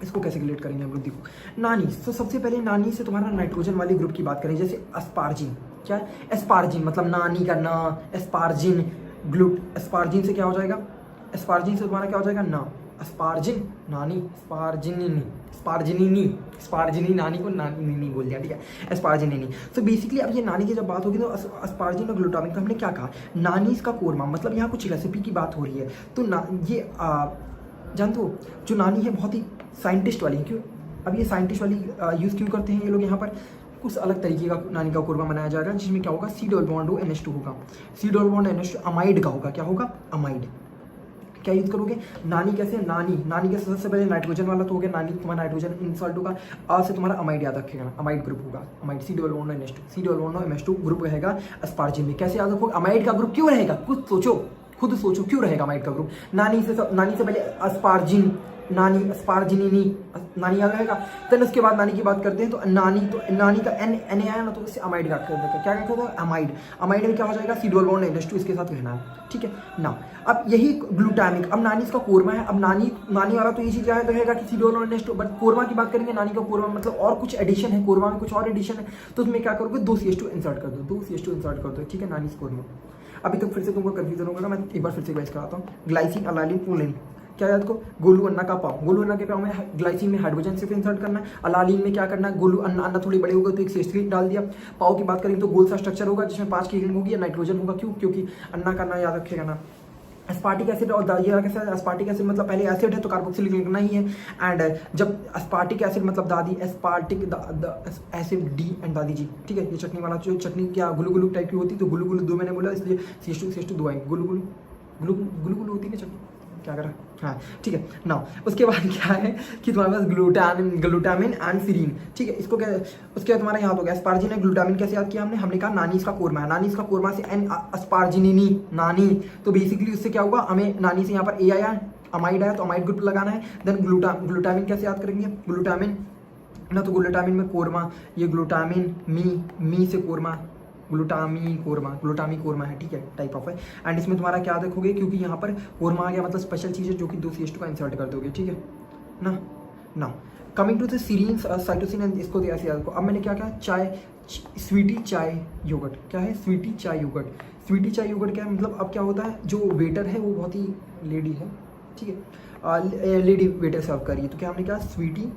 इसको कैसे रिलेट करेंगे हम लोग? देखो नानी, तो सबसे पहले नानी से तुम्हारा नाइट्रोजन वाले ग्रुप की बात करें, जैसे एस्पार्जिन। क्या है? एस्पार्जिन मतलब नानी का ना, एस्पार्जिन एस्पार्जिन से क्या हो जाएगा? एस्पार्जिन से तुम्हारा क्या हो जाएगा? ना, एस्पार्जिन नानी, स्पार्जिनी नानी को नानी बोल दिया। ठीक है, एस्पार्जिनी। तो बेसिकली अब ये नानी की जब बात होगी तो एस्पार्जिन और ग्लूटामिक, हमने क्या कहा? नानी इसका कोरमा, मतलब यहाँ कुछ रेसिपी की बात हो रही है। तो ये जानते हो जो नानी है बहुत ही साइंटिस्ट वाली है। क्यों? अब ये साइंटिस्ट वाली यूज़ क्यों करते हैं ये लोग? यहाँ पर कुछ अलग तरीके का नानी का कोरमा बनाया जाएगा, जिसमें क्या होगा? C डबल बॉन्ड NH2 होगा, C double bond NH2 amide का होगा। क्या होगा? अमाइड। क्या यूज करोगे? नानी कैसे? नानी के सबसे पहले नाइट्रोजन वाला तो हो गया, नानी तुम्हारा नाइट्रोजन इंसर्ट होगा, आ से तुम्हारा अमाइड याद रखेगा, अमाइड ग्रुप होगा, amide C double bond NH2, C double bond NH2 group रहेगा एस्पार्जिन में। कैसे याद रखोगे? अमाइड का ग्रुप क्यों रहेगा? खुद सोचो क्यों रहेगा अमाइड का ग्रुप? नानी से पहले एस्पार्जिन, नानी एस्पार्जिनी, नानी आ जाएगा। देन उसके बाद नानी की बात करते हैं तो नानी का एन आया ना, तो इससे अमाइड का क्या कहते हैं? अमाइड में क्या हो जाएगा? C डबल बॉन्ड NH2 इसके साथ रहना है। ठीक है ना, अब यही ग्लूटामिक, अब नानी इसका कोरमा है। अब नानी वाला तो ये चीज रहेगा कि C double bond NH2, but korma की बात करेंगे, नानी का कोरमा मतलब और कुछ एडिशन है, कोरमा में कुछ और एडिशन है, तो तुम्हें क्या करोगे? 2 CH2 इंसर्ट कर दो, ठीक है, नानी कोरमा। अभी तक फिर से तुमको कंफ्यूजन होगा, मैं एक बार फिर से गाइस कराता हूँ। ग्लाइसिन, अलानिन, प्रोलिन, क्या याद को, गोलू अन्ना का पाव, गोलू अन्ना के पाव में ग्लाइसिन में हाइड्रोजन सिर्फ इंसर्ट करना है, अलालीन में क्या करना है, गोलू अन्ना अन्ना थोड़ी बड़े हो गए तो एक CH3 डाल दिया। पाव की बात करें तो गोल सा स्ट्रक्चर होगा जिसमें 5 की रिंग होगी या नाइट्रोजन होगा, क्यों, क्योंकि अन्ना का ना याद रखेगा ना। एस्पार्टिक एसिड और दादी कैसे, एस्पार्टिक एसिड मतलब पहले एसिड है तो कार्बोक्सिलिक लिखना ही है, एंड जब एस्पार्टिक एसिड मतलब दादी, एस्पार्टिक एसिड डी एंड दादी जी, ठीक है। ये चटनी वाला जो चटनी क्या गुलू गुलू टाइप की होती है, तो गुलू गुलू 2 मैंने बोला इसलिए CH2 2 आएंगे, गुलू गुलू गुलू गुलू गुलू होती है चटनी, क्या करा, हाँ ठीक है ना। उसके बाद क्या है कि तुम्हारे पास ग्लूटामिन एंड सीरीन, ठीक है। इसको क्या, उसके बाद तुम्हारा याद हो गया एस्पार्जिन है। ग्लूटामिन कैसे याद किया हमने कहा नानी इसका कोरमा है, नानी इसका कोरमा से एन अस्पार्जिनिनी नानी, तो बेसिकली उससे क्या हुआ, हमें नानी से यहाँ पर ए आया, अमाइड आया तो अमाइड ग्रुप लगाना है। देन ग्लूटामिन कैसे याद करेंगे, ग्लूटामिन ना, तो ग्लूटामिन में कोरमा, ये ग्लूटामिन मी से कोरमा, ग्लूटामी कोरमा है, ठीक है, टाइप ऑफ है। एंड इसमें तुम्हारा क्या देखोगे, क्योंकि यहाँ पर कोरमा आ गया मतलब स्पेशल चीज़ है जो कि 2 CH2 का इंसर्ट कर दोगे, ठीक है ना। Coming to the serine cytosine and इसको ऐसे याद रखो। अब मैंने क्या कहा, चाय स्वीटी चाय योगर्ट, क्या है स्वीटी चाय योगर्ट, स्वीटी चाय योगर्ट क्या है मतलब, अब क्या होता है जो वेटर है वो बहुत ही लेडी है, ठीक है, लेडी वेटर सर्व कर रही है, तो क्या हमने कहा स्वीटी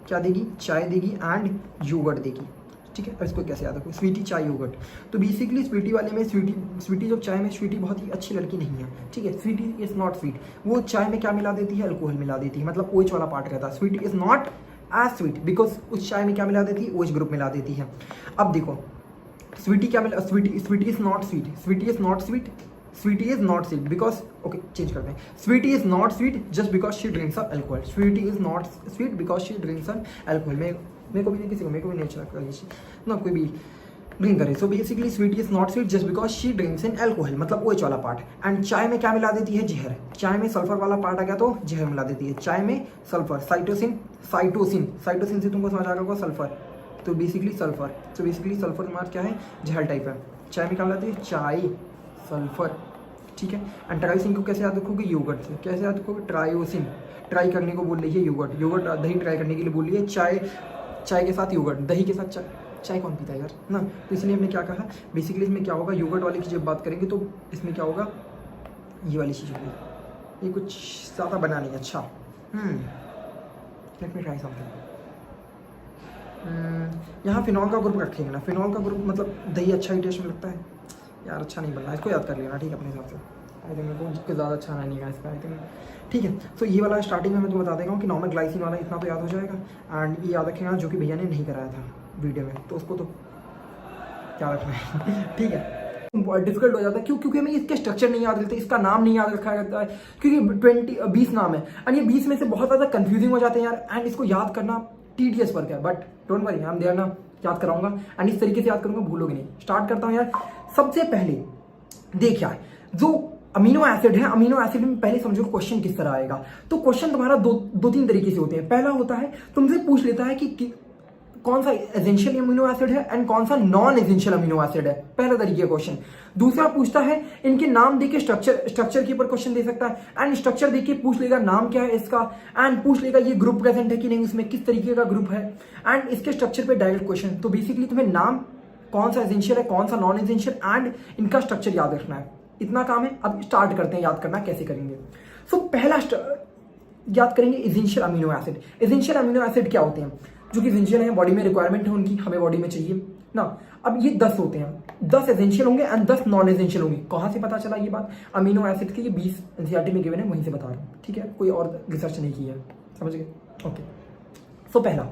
क्या देगी, चाय देगी एंड योगर्ट देगी, ठीक है। अब इसको कैसे याद रखो, स्वीटी चाय योगर्ट, तो बेसिकली स्वीटी वाले में स्वीटी जो चाय में स्वीटी बहुत ही अच्छी लड़की नहीं है, ठीक है। स्वीटी इज नॉट स्वीट, वो चाय में क्या मिला देती है, अल्कोहल मिला देती है, मतलब OH वाला पार्ट रहता है। Sweety is not as sweet because उस चाय में क्या मिला देती है, OH ग्रुप मिला देती है। अब देखो स्वीटी क्या मिला, Sweety is not sweet, Sweety is not sweet, Sweety is not sweet because, okay change करते हैं, Sweety is not sweet just because she drinks alcohol, Sweety is not sweet because she drinks alcohol. मेरे को भी नहीं, किसी को मेरे को भी नहीं अच्छा लगता ना कोई भी ड्रिंक करे। So basically Sweety is not sweet just because she drinks in alcohol, मतलब OH वाला पार्ट। एंड चाय में क्या मिला देती है, जहर, चाय में सल्फर वाला पार्ट आ गया तो जहर मिला देती है, चाय में सल्फर, साइटोसिन से तुमको समझ आ गया सल्फर, तो बेसिकली सल्फर तुम्हारा क्या है, जहर टाइप है। चाय में क्या मिलाती है, चाय सल्फर, ठीक है। एंड ट्रायोसिन को कैसे याद रखोगे, योगर्ट से, कैसे याद रखोगे, ट्रायोसिन, ट्राई करने को बोल रही है योगर्ट दही ट्राई करने के लिए बोल रही है, चाय के साथ योगर्ट, दही के साथ चाय कौन पीता है यार ना, तो इसलिए हमने क्या कहा, बेसिकली इसमें क्या होगा, योगर्ट वाली की जब बात करेंगे तो इसमें क्या होगा, ये वाली चीज़ होगी, ये कुछ ज़्यादा बना नहीं, अच्छा लेट मी ट्राई समथिंग। यहाँ फिनॉल का ग्रुप रखेंगे ना, फिनॉल का ग्रुप मतलब दही अच्छा ही टेस्ट में लगता है यार, अच्छा नहीं बनना, इसको याद कर लेना, ठीक है, अपने हिसाब से। आई थिंक मेरे को ज़्यादा अच्छा नहीं है इसका, आई थिंक, ठीक है। सो ये वाला स्टार्टिंग में मैं तो बता देगा हूँ कि नॉर्मल ग्लाइसिन वाला इतना तो याद हो जाएगा। एंड ये याद रखेगा जो कि भैया ने नहीं कराया था वीडियो में, तो उसको तो क्या रखना है ठीक है। डिफिकल्ट हो जाता है, क्यों, क्योंकि हमें इसके स्ट्रक्चर नहीं याद रहते, इसका नाम नहीं याद रखा जाता है, क्योंकि 20 नाम है एंड ये 20 में से बहुत ज़्यादा कंफ्यूजिंग हो जाते हैं यार, एंड इसको याद करना टीडियस वर्क है, but don't worry, I am there ना, याद कराऊंगा एंड इस तरीके से याद करूंगा, भूलोगे नहीं। स्टार्ट करता हूँ यार, सबसे पहले देख यार, जो अमीनो एसिड है, अमीनो एसिड में पहले समझो क्वेश्चन किस तरह आएगा। तो क्वेश्चन तुम्हारा दो तीन तरीके से होते हैं। पहला होता है तुमसे पूछ लेता है कि कौन सा एसेंशियल अमीनो एसिड है एंड कौन सा नॉन एसेंशियल अमीनो एसिड है, पहला तरीके का क्वेश्चन। दूसरा पूछता है इनके नाम देके स्ट्रक्चर के ऊपर क्वेश्चन दे सकता है, एंड स्ट्रक्चर देके पूछ लेगा नाम क्या है इसका, एंड पूछ लेगा ये ग्रुप प्रेजेंट है कि नहीं, उसमें किस तरीके का ग्रुप है, एंड इसके स्ट्रक्चर पे डायरेक्ट क्वेश्चन। तो बेसिकली तुम्हें नाम कौन सा एसेंशियल है, कौन सा नॉन एसेंशियल, एंड इनका स्ट्रक्चर याद रखना है, इतना काम है। अब स्टार्ट करते हैं याद करना, कैसे करेंगे। सो पहला याद करेंगे essential amino acid. Essential amino acid क्या होते हैं, जो कि एसेंशियल है, बॉडी में रिक्वायरमेंट है उनकी, हमें बॉडी में चाहिए ना। अब ये 10 होते हैं, 10 एसेंशियल होंगे एंड 10 नॉन एसेंशियल होंगे। कहाँ से पता चला ये बात, अमीनो एसिड की ये 20 एनसीईआरटी में गिवन है, वहीं से बता रहा हूँ, ठीक है, कोई और रिसर्च नहीं की है, समझ गए, ओके। सो पहला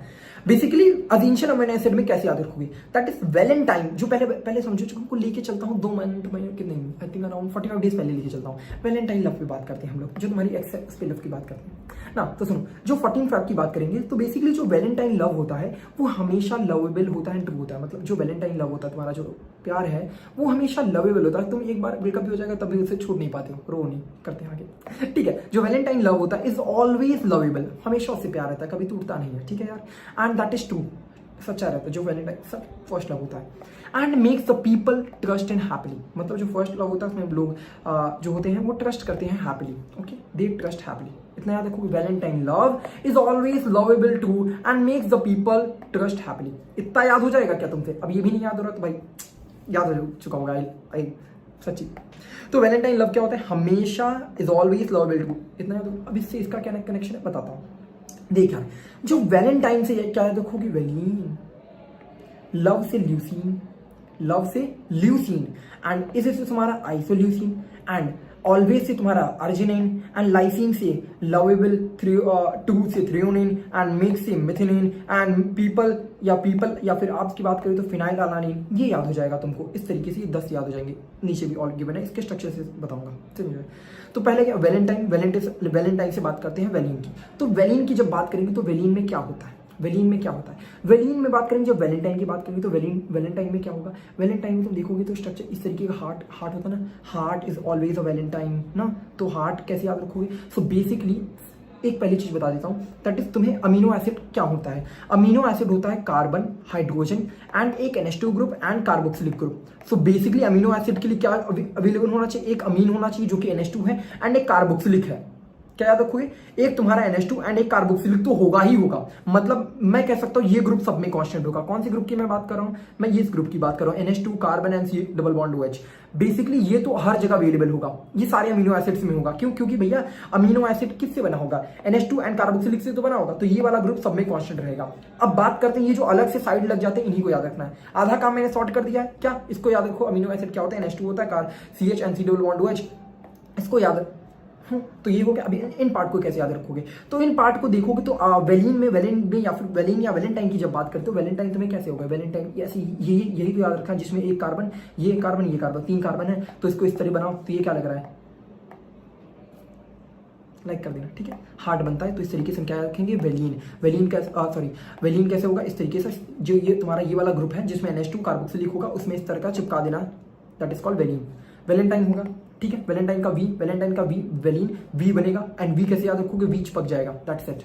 बेसिकली एसेंशियल अमीनो एसिड में कैसे याद रखोगे, दैट इज वैलेंटाइन। जो पहले समझो, को लेके चलता हूँ 2 महीने कितने, आई थिंक अराउंड 45 डेज पहले लेके चलता हूँ। वैलेंटाइन लव की बात करते हैं हम लोग, जो तुम्हारी एक्स पे लव की बात करते हैं ना। तो सुनो, जो 14 फैब की बात करेंगे, तो बेसिकली जो वैलेंटाइन लव होता है वो हमेशा लवेबल होता है, ट्रू होता है। मतलब जो वैलेंटाइन लव होता है, तुम्हारा जो प्यार है वो हमेशा लवेबल होता है। तुम एक बार ब्रेकअप भी हो जाएगा तब भी उसे छोड़ नहीं पाते हो, रो नहीं करते आगे, ठीक है। जो वैलेंटाइन लव होता है इज ऑलवेज लवेबल, हमेशा उससे प्यार रहता है, कभी टूटता नहीं है, ठीक है यार, एंड दैट इज ट्रू, सच्चा रहता है जो वैलेंटाइन सब फर्स्ट लव होता है। And makes the people trust and happily, मतलब जो फर्स्ट लव होता है उसमें लोग जो होते हैं वो ट्रस्ट करते हैं happily, okay, they trust happily. इतना याद रखो, Valentine love is always lovable to and makes the people trust happily. इतना याद हो जाएगा क्या तुमसे? अब ये भी नहीं याद हो रहा तो भाई याद हो चुका होगा, आई सच्ची। तो वैलेंटाइन लव क्या होता है? हमेशा इज ऑलवेज लवेबल टू। इतना तो अब इससे इसका क्या कनेक्शन है बताता हूँ। देख यार, जो वैलेंटाइन से क्या है देखोगे, वेलिन, लव से ल्यूसीन, लव से ल्यूसीन, एंड इस से तुम्हारा आइसोल्यूसीन, एंड ऑलवेज से तुम्हारा अर्जिनिन, एंड लाइसिन से लवेबल, 2 से थ्रियोनिन, एंड मिक्स से मिथिनिन, एंड पीपल या फिर आपकी बात करें तो फिनाइल अलानिन। ये याद हो जाएगा तुमको इस तरीके से, 10 याद हो जाएंगे। नीचे भी ऑल गिवन है, इसके स्ट्रक्चर से बताऊंगा, समझे। तो पहले क्या, वैलेंटाइन से बात करते हैं वेलिन की। तो वेलिन की जब बात करेंगे तो वेलिन में क्या होता है? वेलिन में क्या होता है? वेलिन में बात करेंगे, जब वैलेंटाइन की बात करेंगे तो वैलेंटाइन में क्या होगा? वैलेंटाइन में तुम देखोगे तो स्ट्रक्चर इस तरीके का हार्ट होता है ना, heart is always a Valentine ना। तो हार्ट कैसे याद रखोगे? सो बेसिकली एक पहली चीज बता देता हूँ, दैट इज तुम्हें अमीनो एसिड क्या होता है? अमीनो एसिड होता है कार्बन, हाइड्रोजन एंड एक NH2 group and carboxylic group. So basically amino acid के लिए क्या अवेलेबल होना चाहिए? एक अमीन होना चाहिए जो कि NH2 है एंड एक कार्बोक्सिलिक है। क्या याद रखोगे? एक तुम्हारा NH2 एंड एक कार्बोक्सिलिक तो होगा ही होगा। मतलब मैं कह सकता हूँ ये ग्रुप सब में कांस्टेंट होगा। कौन सी ग्रुप की मैं बात कर रहा हूँ? मैं इस ग्रुप की बात कर रहा हूँ, NH2 carbon and C double bond OH। Basically ये तो हर जगह अवेलेबल होगा, ये सारे अमीनो एसिड्स में होगा। क्यों? क्योंकि भैया अमीनो एसिड किससे बना होगा? NH2 एंड कार्बोक्सिलिक से तो बना होगा, तो ये वाला ग्रुप सब में कांस्टेंट रहेगा। अब बात करते हैं ये जो अलग से साइड लग जाते हैं, इन्हीं को याद रखना है। आधा काम मैंने सॉर्ट कर दिया है, क्या इसको याद रखो? अमीनो एसिड क्या होता है? NH2 होता है, CH and C double bond OH, इसको याद। तो ये हो गया। अभी इन पार्ट को कैसे याद रखोगे? तो इन पार्ट को देखोगे तो वेलिन में या फिर वेलिन या वैलेंटाइन की जब बात करते हो, वैलेंटाइन तुम्हें कैसे होगा? वैलेंटाइन ऐसे यही तो याद रखा, जिसमें एक कार्बन, ये कार्बन, ये कार्बन, 3 कार्बन है, तो इसको इस तरह बनाओ। तो ये क्या लग रहा है? लाइक कर देना, ठीक है। हार्ट बनता है, तो इस तरीके से हम क्या रखेंगे? वेलिन। वेलिन कैसे होगा? इस तरीके से, जो ये तुम्हारा ये वाला ग्रुप है जिसमें NH2 कार्बोक्सिलिक होगा, उसमें इस तरह का चिपका देना, that is called valine. Valentine होगा, ठीक है। वैलेंटाइन का वी, वेलिन, वी बनेगा, एंड वी कैसे याद रखोगे? वी चिपक जाएगा, दैट्स इट,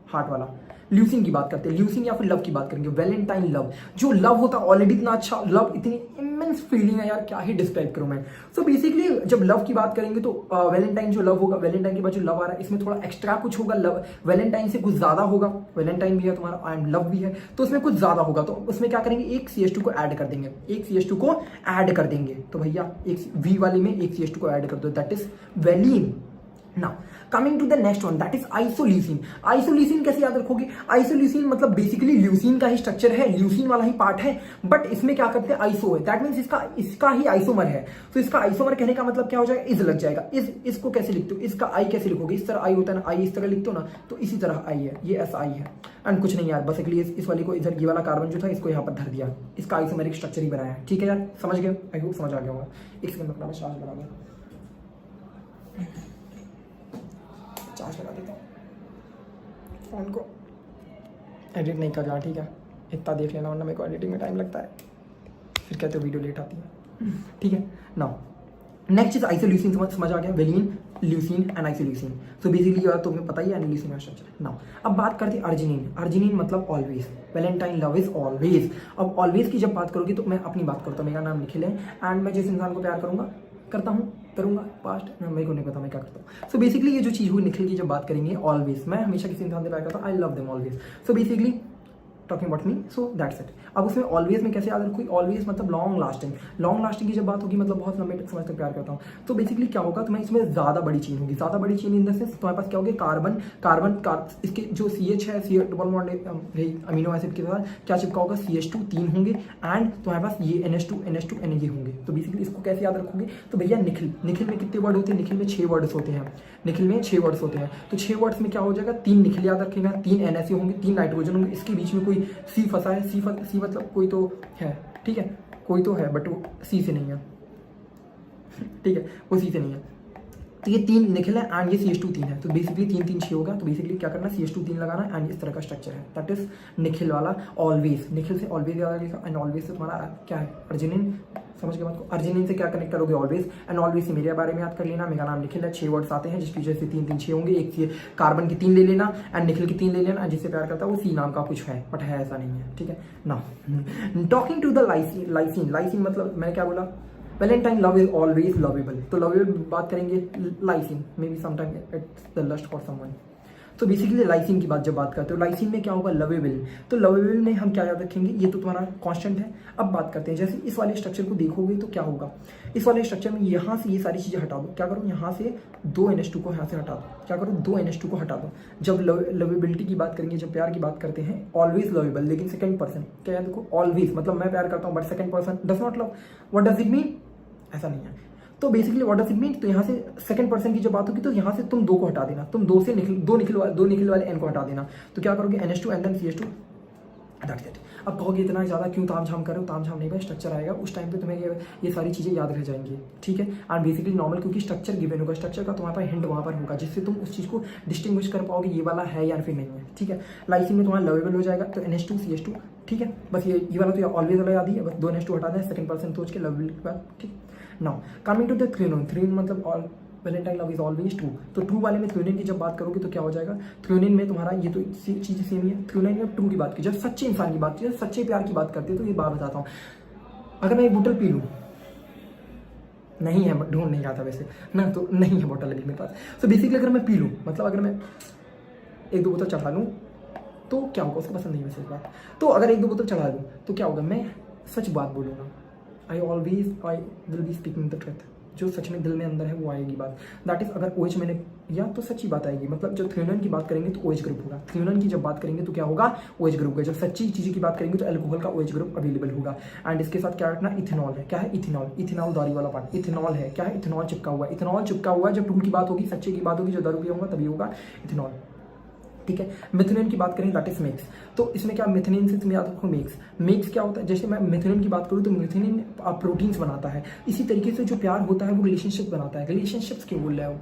हार्ट वाला। ल्यूसिन की बात करते हैं, ल्यूसिन या फिर लव की बात करेंगे। वैलेंटाइन लव, जो लव होता है ऑलरेडी इतना अच्छा लव, इतनी इमेंस फीलिंग है यार, क्या ही डिस्क्राइब करूं मैं। सो बेसिकली जब लव की बात करेंगे तो वैलेंटाइन जो लव होगा, वैलेंटाइन के बाद जो लव आ रहा है, इसमें थोड़ा एक्स्ट्रा कुछ होगा। लव वैलेंटाइन से कुछ ज्यादा होगा, वैलेंटाइन भी है तुम्हारा एंड लव भी है, तो उसमें कुछ ज्यादा होगा। तो उसमें क्या करेंगे? एक CH2 को ऐड कर देंगे, एक CH2 को ऐड कर देंगे। तो भैया एक V वाले में एक CH2 को ऐड कर दो, that is valine. Now coming to the next one, that is isoleucine. Isoleucine कैसे याद रखोगे? आइसोल्यूसिन मतलब बेसिकली ल्यूसिन का ही स्ट्रक्चर है, ल्यूसिन वाला ही पार्ट है, बट इसमें क्या करते हैं? आइसो है, दैट मीन्स इसका ही आइसोमर है। तो इसका आइसोमर कहने का मतलब क्या हो जाएगा? इज लग जाएगा। इसको कैसे लिखते हो? इसका आई कैसे लिखोगे? इस तरह आई होता है ना, आई इस तरह लिखते हो ना, तो इसी तरह आई है, ये ऐसा आई है। एंड कुछ नहीं यार, बस इस वाली को इधर, ये वाला कार्बन जो था इसको यहाँ पर धर दिया, इसका आइसोमेरिक स्ट्रक्चर ही बनाया है। ठीक है यार, समझ गए? आई होप समझ आ गया होगा। एक सेकंड अपना चार्ज लगा गया, चार्ज लगा देता हूँ फोन को। एडिट नहीं कर रहा, ठीक है, इतना देख लेना, वरना मेरे को एडिटिंग में टाइम लगता है, फिर कहते हो वीडियो लेट आती है। ठीक है, नाउ नेक्स्ट इज आइसोल्यूसिन। समझ आ गया? Valine, leucine and isoleucine. So basically यार तुम्हें पता ही है ल्यूसिन का स्ट्रक्चर। नाउ अब बात करते हैं अर्जिनिन। अर्जिनिन मतलब always, Valentine love is always. अब ऑलवेज की जब बात करोगे तो मैं अपनी बात करता हूँ, मेरा नाम निखिल है, एंड मैं जिस इंसान को प्यार करूंगा पास्ट मेरे को नहीं पता मैं क्या करता हूँ। सो बेसिकली ये जो चीज़ हुई निखिल की जब बात करेंगे, ऑलवेज, मैं हमेशा किसी इंसान से प्यार करता हूँ, I love them always. So basically talking about me, so that's it. अब उसमें ऑलवेज में कैसे याद रखोगे? ऑलवेज मतलब लॉन्ग लास्टिंग। लॉन्ग लास्टिंग की जब बात होगी मतलब बहुत लंबे समय तक प्यार करता हूँ, तो बेसिकली क्या होगा? तुम्हें इसमें ज़्यादा बड़ी चेन होगी, ज़्यादा बड़ी चेन इन द सेंस तुम्हारे पास क्या होगी? कार्बन इसके जो CH है, C double bond amino acid के साथ क्या चिपका होगा? CH2 3 होंगे, एंड तुम्हारे पास ये NH2 NA होंगे। तो बेसिकली इसको कैसे याद रखोगे? तो भैया निखिल में कितने वर्ड होते हैं? निखिल में 6 वर्ड्स होते हैं, निखिल में 6 वर्ड्स होते हैं। तो 6 वर्ड्स में क्या हो जाएगा? 3 निखिल याद रखेगा, 3 NSA होंगे, 3 नाइट्रोजन होंगे, इसके बीच में कोई C फंसा है, सी मतलब कोई तो है, ठीक है, कोई तो है बट वो C से नहीं है, ठीक है, वो C से नहीं है। तो ये 3 निखिल है एंड ये CH2 3 है, तो बेसिकली 3 3 6 होगा। तो बेसिकली क्या करना? CH2 3 लगाना, एंड इस तरह का स्ट्रक्चर है, दैट इज निखिल वाला ऑलवेज। निखिल से ऑलवेज याद रखेगा, एंड ऑलवेज से तुम्हारा क्या है? अर्जिनिन। समझ के बात को? अर्जिनिन से क्या कनेक्ट करोगे? ऑलवेज। एंड ऑलवेज से मेरे बारे में याद कर लेना, मेरा नाम निखिल है, 6 वर्ड्स आते हैं जिसकी वजह से 3 3 6 होंगे। एक कार्बन की 3 ले लेना एंड निखिल की 3 ले लेना, जिससे प्यार करता है वो C नाम का कुछ है, बट है ऐसा नहीं है, ठीक है ना। टॉकिंग टू द लाइसिन मतलब मैंने क्या बोला? Valentine love is always lovable. तो लवेबल बात करेंगे, lysine may be sometime it's the lust for someone. तो बेसिकली लाइसिन की बात जब बात करते हो, लाइसिन में क्या होगा, लवेबल। तो लवेबल में हम क्या याद रखेंगे, ये तो तुम्हारा कांस्टेंट है। अब बात करते हैं, जैसे इस वाले स्ट्रक्चर को देखोगे तो क्या होगा, इस वाले स्ट्रक्चर में यहाँ से ये सारी चीज़ें हटा दो, क्या करो, यहाँ से 2 NH2 को यहाँ से हटा दो, क्या करो, 2 NH2 को हटा दो। जब लवेबिलिटी की बात करेंगे, जब प्यार की बात करते हैं, ऑलवेज लवेबल, लेकिन सेकंड पर्सन, क्या याद देखो, ऑलवेज मतलब मैं प्यार करता हूँ, but second person does not love. What does it mean, ऐसा नहीं है। तो basically what does it mean, तो यहाँ से सेकंड पर्सन की जब बात होगी तो यहाँ से तुम 2 को हटा देना, तुम 2 निखिल वाले N को हटा देना। तो क्या करोगे, NH2 and then CH2, that's it. अब कहोगे इतना ज़्यादा क्यों ताम झाम कर रहे हो, ताम झाम नहीं भाई, स्ट्रक्चर आएगा उस टाइम पे तुम्हें ये सारी चीज़ें याद रह जाएंगी, ठीक है। एंड बेसिकली नॉर्मल, क्योंकि स्ट्रक्चर गिवन होगा, स्ट्रक्चर का तुम्हारे पास हिंट वहाँ पर होगा, जिससे तुम उस चीज़ को डिस्टिंग्विश कर पाओगे ये वाला है या फिर नहीं है, ठीक है। लाइसिन में तुम्हारा लवेबल हो जाएगा, तो NH2 CH2, ठीक है। बस ये वाला तो ऑलवेज वाला याद ही है, बस 2 NH2 हटा दें, सेकंड पर्सन सोच के लवेबल के बाद, ठीक। Now coming to the threonine, threonine मतलब all Valentine love is always true. तो ट्रू वाले में थ्रियोनिन की जब बात करोगे तो क्या हो जाएगा, थ्रियोनिन में तुम्हारा ये तो चीज़ सेम ही है। थ्रियोनिन में ट्रू की बात की, जब सच्चे इंसान की बात की, सच्चे प्यार की बात करते हैं, तो ये बात बताता हूँ। अगर मैं एक बोतल पी लूँ, नहीं है, ढूंढ नहीं रहा था वैसे ना, तो नहीं है बोतल अभी मेरे पास। तो बेसिकली अगर मैं पी लूँ, मतलब अगर मैं 1-2 बोतल चढ़ा लूँ तो क्या होगा, उसको पसंद नहीं है वैसे इस बात। तो अगर 1-2 बोतल चढ़ा लूँ तो क्या होगा, मैं सच बात बोलूँगा, I will be speaking the truth, जो सच में दिल में अंदर है वो आएगी बात। दैट इज, अगर OH मैंने किया तो सच्ची बात आएगी। मतलब जब थ्रियोनिन की बात करेंगे तो OH ग्रुप होगा, थ्रियोनिन की जब बात करेंगे तो क्या होगा, OH ग्रुप होगा। जब सच्ची चीज़ें की बात करेंगे तो अल्कोहल का OH ग्रुप अवेलेबल होगा। एंड इसके साथ क्या रखना, इथेनॉल है, क्या है, इथेनॉल, इथेनॉल दारू वाला पानी, इथेनॉल है, क्या है, इथेनॉल चिपका हुआ है, इथेनॉल चिपका हुआ है। जब ट्रू की बात होगी, सच्चे की बात होगी, जो दारू पिया होगा तभी होगा इथेनॉल, ठीक है। मिथेनिन की बात करें, दैट इज मेक्स। तो इसमें क्या, मिथेनिन से तुम याद रखो मेक्स। मेक्स क्या होता है, जैसे मैं मिथेनिन की बात करूँ तो मिथेनिन प्रोटीन्स बनाता है। इसी तरीके से जो प्यार होता है वो रिलेशनशिप बनाता है। रिलेशनशिप्स क्यों बोल रहे हो,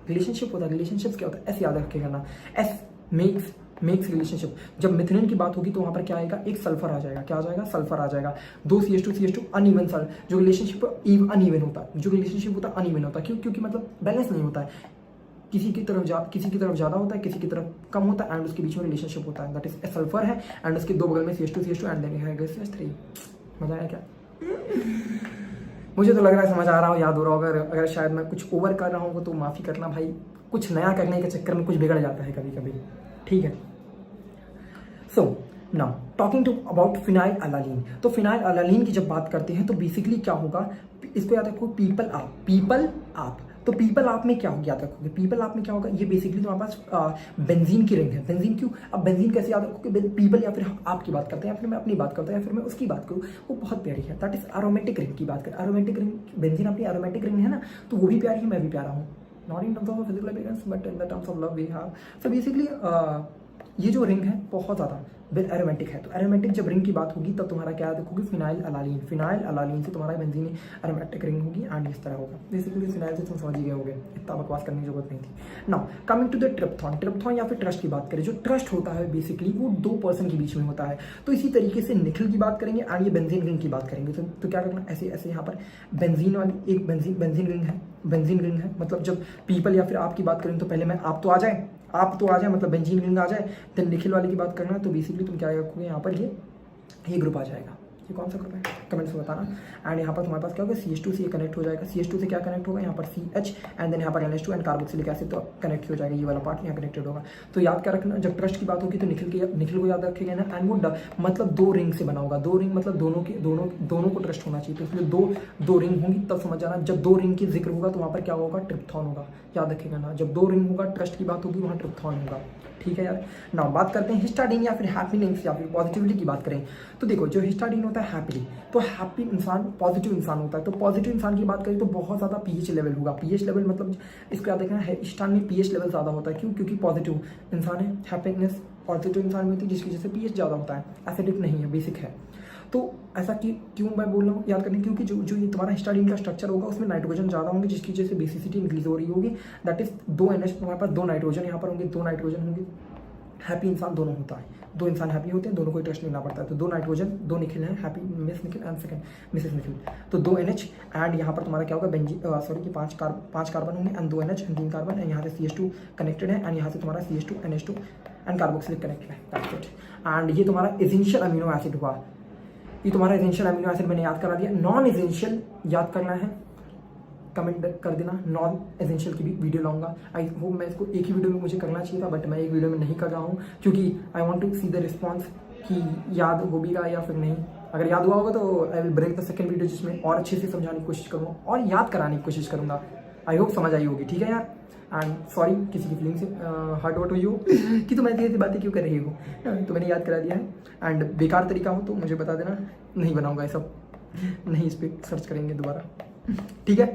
रिलेशनशिप होता है, रिलेशनशिप्स क्या होता है, ऐसे याद रखेगा ना, एस मेक्स रिलेशनशिप। जब मिथेनिन की बात होगी तो वहाँ पर क्या आएगा, एक सल्फर आ जाएगा, क्या आ जाएगा, सल्फर आ जाएगा। 2 CH2 अनइवन सल्फर, जो रिलेशनशिप अनइवन होता है, जो रिलेशनशिप होता है अनइवन होता है, क्यों, क्योंकि मतलब बैलेंस नहीं होता है, किसी की तरफ ज़्यादा होता है, किसी की तरफ कम होता है, एंड उसके बीच में रिलेशनशिप होता है, दैट इज सल्फर है। एंड उसके 2 बगल में CH2 एंड देन है CH3। मजा आया क्या, मुझे तो लग रहा है समझ आ रहा हो, याद हो रहा होगा। अगर शायद मैं कुछ ओवर कर रहा हूँ तो माफ़ी करना भाई, कुछ नया करने के चक्कर में कुछ बिगड़ जाता है कभी कभी, ठीक है। So now talking to about phenylalanine. तो फिनाइल अलालीन की जब बात करते हैं तो बेसिकली क्या होगा, इसको याद रखो, पीपल आप। तो पीपल आप में क्या होगा, याद रखोगे, पीपल आप में क्या होगा, ये बेसिकली तुम्हारे पास बेंजीन की रिंग है। बेंजीन क्यों, अब बेंजीन कैसे याद रखोगे, पीपल या फिर आपकी बात करते हैं, या फिर मैं अपनी बात करता हूँ, या फिर मैं उसकी बात करूँ, वो बहुत प्यारी है। दैट इज एरोमेटिक रिंग की बात करें, एरोमेटिक रिंग, बेंजीन अपनी एरोमेटिक रिंग है ना, तो वो भी प्यारी है, मैं भी प्यारा हूँ, not in terms of physical appearance but in the terms of love we have. So basically ये जो रिंग है बहुत ज़्यादा एरोमेटिक है। तो एरोमेटिक जब रिंग की बात होगी तब तुम्हारा क्या देखोगे, फिनाइल अलालीन। फिनाइल अलालीन से तुम्हारा बेंजीन एरोमेटिक रिंग होगी एंड इस तरह होगा। बेसिकली फिनाइल से तुम समझ ही गए होगे, इतना बकवास करने की जरूरत नहीं थी। Now coming to the tryptophan. Tryptophan या फिर ट्रस्ट की बात करें, जो ट्रस्ट होता है बेसिकली वो 2 पर्सन के बीच में होता है। तो इसी तरीके से निखिल की बात करेंगे एंड ये बेंजीन रिंग की बात करेंगे। तो क्या करना, ऐसे ऐसे यहाँ पर बेंजीन वाली एक बेंजीन रिंग है, बेंजीन रिंग है। मतलब जब पीपल या फिर आपकी बात करें तो पहले मैं आप तो आ जाए, मतलब बेंजीन रिंग आ जाए, देन निखिल वाले की बात करना है। तो बेसिकली तुम क्या रखोगे, यहाँ पर ये ग्रुप आ जाएगा। ये कौन सा ग्रुप है, कमेंट्स में बताना। एंड यहाँ पर तुम्हारे पास क्या होगा, CH2 से ये कनेक्ट हो जाएगा। CH2 से क्या कनेक्ट होगा, यहाँ पर CH एंड देन यहाँ पर NH2 एंड कार्बोक्सिलिक एसिड, तो कनेक्ट हो जाएगा, ये वाला पार्ट यहाँ कनेक्टेड होगा। तो याद क्या रखना, जब ट्रस्ट की बात होगी तो निखिल को याद रखेगा ना। एंड वो मतलब 2 रिंग से बना होगा, 2 रिंग मतलब दोनों को ट्रस्ट होना चाहिए। तो इसलिए दो रिंग होंगी, तब समझ जाना। जब 2 रिंग की जिक्र होगा तो वहाँ पर क्या होगा, ट्रिप्थॉन होगा, याद रखेगा ना। जब 2 रिंग होगा, ट्रस्ट की बात होगी, वहाँ ट्रिप्थॉन होगा, ठीक है यार। नाउ बात करते हैं हिस्टाडीन या फिर हैप्पीनेस या फिर पॉजिटिविटी की बात करें तो देखो, जो हिस्टाडीन होता है हैप्पी, तो हैप्पी इंसान पॉजिटिव इंसान होता है। तो पॉजिटिव इंसान की बात करें तो बहुत ज़्यादा पीएच लेवल होगा। पीएच लेवल मतलब इसको याद रखना है, हिस्टाडीन में पीएच लेवल ज़्यादा होता है। क्यों, क्योंकि पॉजिटिव इंसान है। हैप्पीनेस पॉजिटिव इंसान में होती है, जिसकी वजह से पीएच ज़्यादा होता है। एसिडिक नहीं है, बेसिक है। तो ऐसा क्यों मैं बोल रहा हूँ याद करने, क्योंकि जो ये तुम्हारा हिस्टाडीन का स्ट्रक्चर होगा उसमें नाइट्रोजन ज़्यादा होंगे, जिसकी वजह से बेसिसिटी इंक्रीज हो रही होगी। दैट इज 2 NH, तुम्हारे पास 2 नाइट्रोजन यहाँ पर होंगे, 2 नाइट्रोजन होंगे। हैप्पी इंसान दोनों होता है, 2 इंसान हैप्पी होते हैं, दोनों को ट्रस्ट लेना पड़ता है। तो 2 नाइट्रोजन, 2 निखिल हैं, happy miss Nikhil and second Mrs Nikhil. तो 2 NH एंड यहाँ पर तुम्हारा क्या होगा, ये 5 कार्बन होंगे and 2 NH and 3 carbon and यहाँ से CH2 कनेक्टेड है एंड यहाँ से तुम्हारा CH2 NH2 and carboxylic connected है। That's it. एंड ये तुम्हारा एसेंशियल अमीनो एसिड हुआ, ये तुम्हारा एसेंशियल अमीनो एसिड मैंने याद करा दिया। नॉन एसेंशियल याद करना है, कमेंट कर देना। नॉन एसेंशियल की भी वीडियो लाऊंगा। आई होप मैं इसको एक ही वीडियो में मुझे करना चाहिए था, बट मैं एक वीडियो में नहीं कर रहा हूँ क्योंकि I want to see the response कि याद हो भी रहा या फिर नहीं। अगर याद हुआ होगा तो I will break the second video जिसमें और अच्छे से समझाने की कोशिश करूँगा और याद कराने की कोशिश करूँगा। आई होप समझ आई होगी, ठीक है यार। एंड सॉरी किसी की फीलिंग से हर्ट वर्ट हुई हो कि तुम ऐसी ऐसी बातें क्यों कर रही हो, तो मैंने याद करा दिया है। एंड बेकार तरीका हो तो मुझे बता देना, नहीं बनाऊंगा ये सब, नहीं इस पर सर्च करेंगे दोबारा, ठीक है।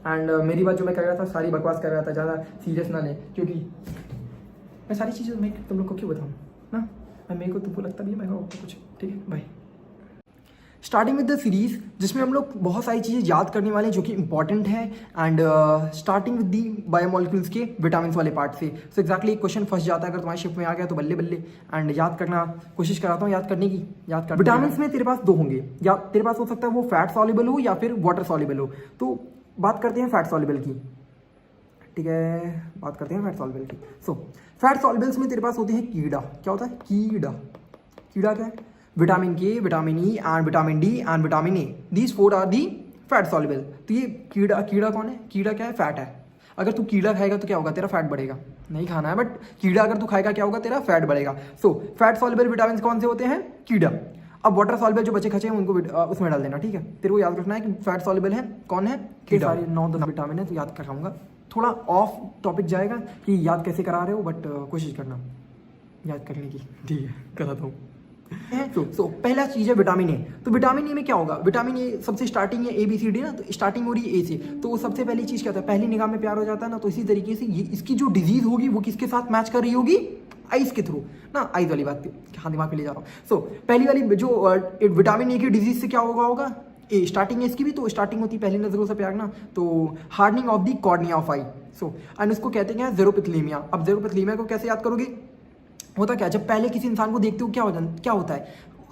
एंड मेरी बात जो मैं कर रहा था सारी बकवास कर रहा था, ज़्यादा सीरियस ना ले, क्योंकि मैं सारी चीज़ें मैं तुम लोग को क्यों बताऊँ ना, मेरे को तुमको लगता भी है मैं कुछ, ठीक है भाई। स्टार्टिंग विद द सीरीज जिसमें हम लोग बहुत सारी चीज़ें याद करने वाले हैं जो कि इंपॉर्टेंट है। And starting with the biomolecules के विटामिन वाले पार्ट से। सो एक्जैक्टली क्वेश्चन फंस जाता है अगर तुम्हारे शिफ्ट में आ गया तो बल्ले बल्ले। एंड याद करना कोशिश कराता हूँ, याद करने की, याद कर। विटामिन में तेरे पास दो होंगे, या तेरे पास हो सकता है वो फैट सॉल्युबल हो या फिर वाटर सॉल्युबल हो। तो बात करते हैं फैट सॉल्युबल की, ठीक है, बात करते हैं फैट सॉल्युबल की। सो फैट सॉल्युबल्स में तेरे पास होते हैं कीड़ा। क्या होता है? कीड़ा। कीड़ा क्या है? Vitamin K, vitamin E and vitamin D and vitamin A, these four are the fat soluble. तो ये कीड़ा, कीड़ा कौन है? कीड़ा क्या है? फैट है। अगर तू कीड़ा खाएगा तो क्या होगा? तेरा फैट बढ़ेगा। नहीं खाना है, बट कीड़ा अगर तू खाएगा क्या होगा? तेरा फैट बढ़ेगा। सो फैट सॉल्युबल विटामिन कौन से होते हैं? कीड़ा। अब वाटर सॉल्युबल जो बचे खचे हैं उनको उसमें डाल देना, ठीक है। तेरे को याद रखना है कि फैट सॉल्युबल है कौन है? कीड़ा। सारे 9-10 विटामिन है तो याद कराऊंगा। थोड़ा ऑफ टॉपिक जाएगा कि याद कैसे करा रहे हो, बट कोशिश करना याद करने की, ठीक है, कराता हूँ। सो पहला चीज है विटामिन ए। तो विटामिन ए में क्या होगा? विटामिन ए सबसे स्टार्टिंग है ABCD ना, तो स्टार्टिंग हो रही है ए से। तो सबसे पहली चीज क्या होता है? पहली निगाह में प्यार हो जाता है ना, तो इसी तरीके से ये इसकी जो डिजीज होगी वो किसके साथ मैच कर रही होगी? आइस के थ्रू ना, आइस वाली बात हाँ दिमाग में ले जा रहा हूँ। सो पहली वाली जो विटामिन ए की डिजीज से क्या होगा ए, स्टार्टिंग है इसकी भी, तो स्टार्टिंग होती है पहली नजरों से प्यार ना, तो hardening of the cornea of I. So and उसको कहते हैं ज़ेरोपिथेलिमिया। अब ज़ेरोपिथेलिमिया को कैसे याद करोगे? होता क्या, जब पहले किसी इंसान को देखते हो क्या होता है?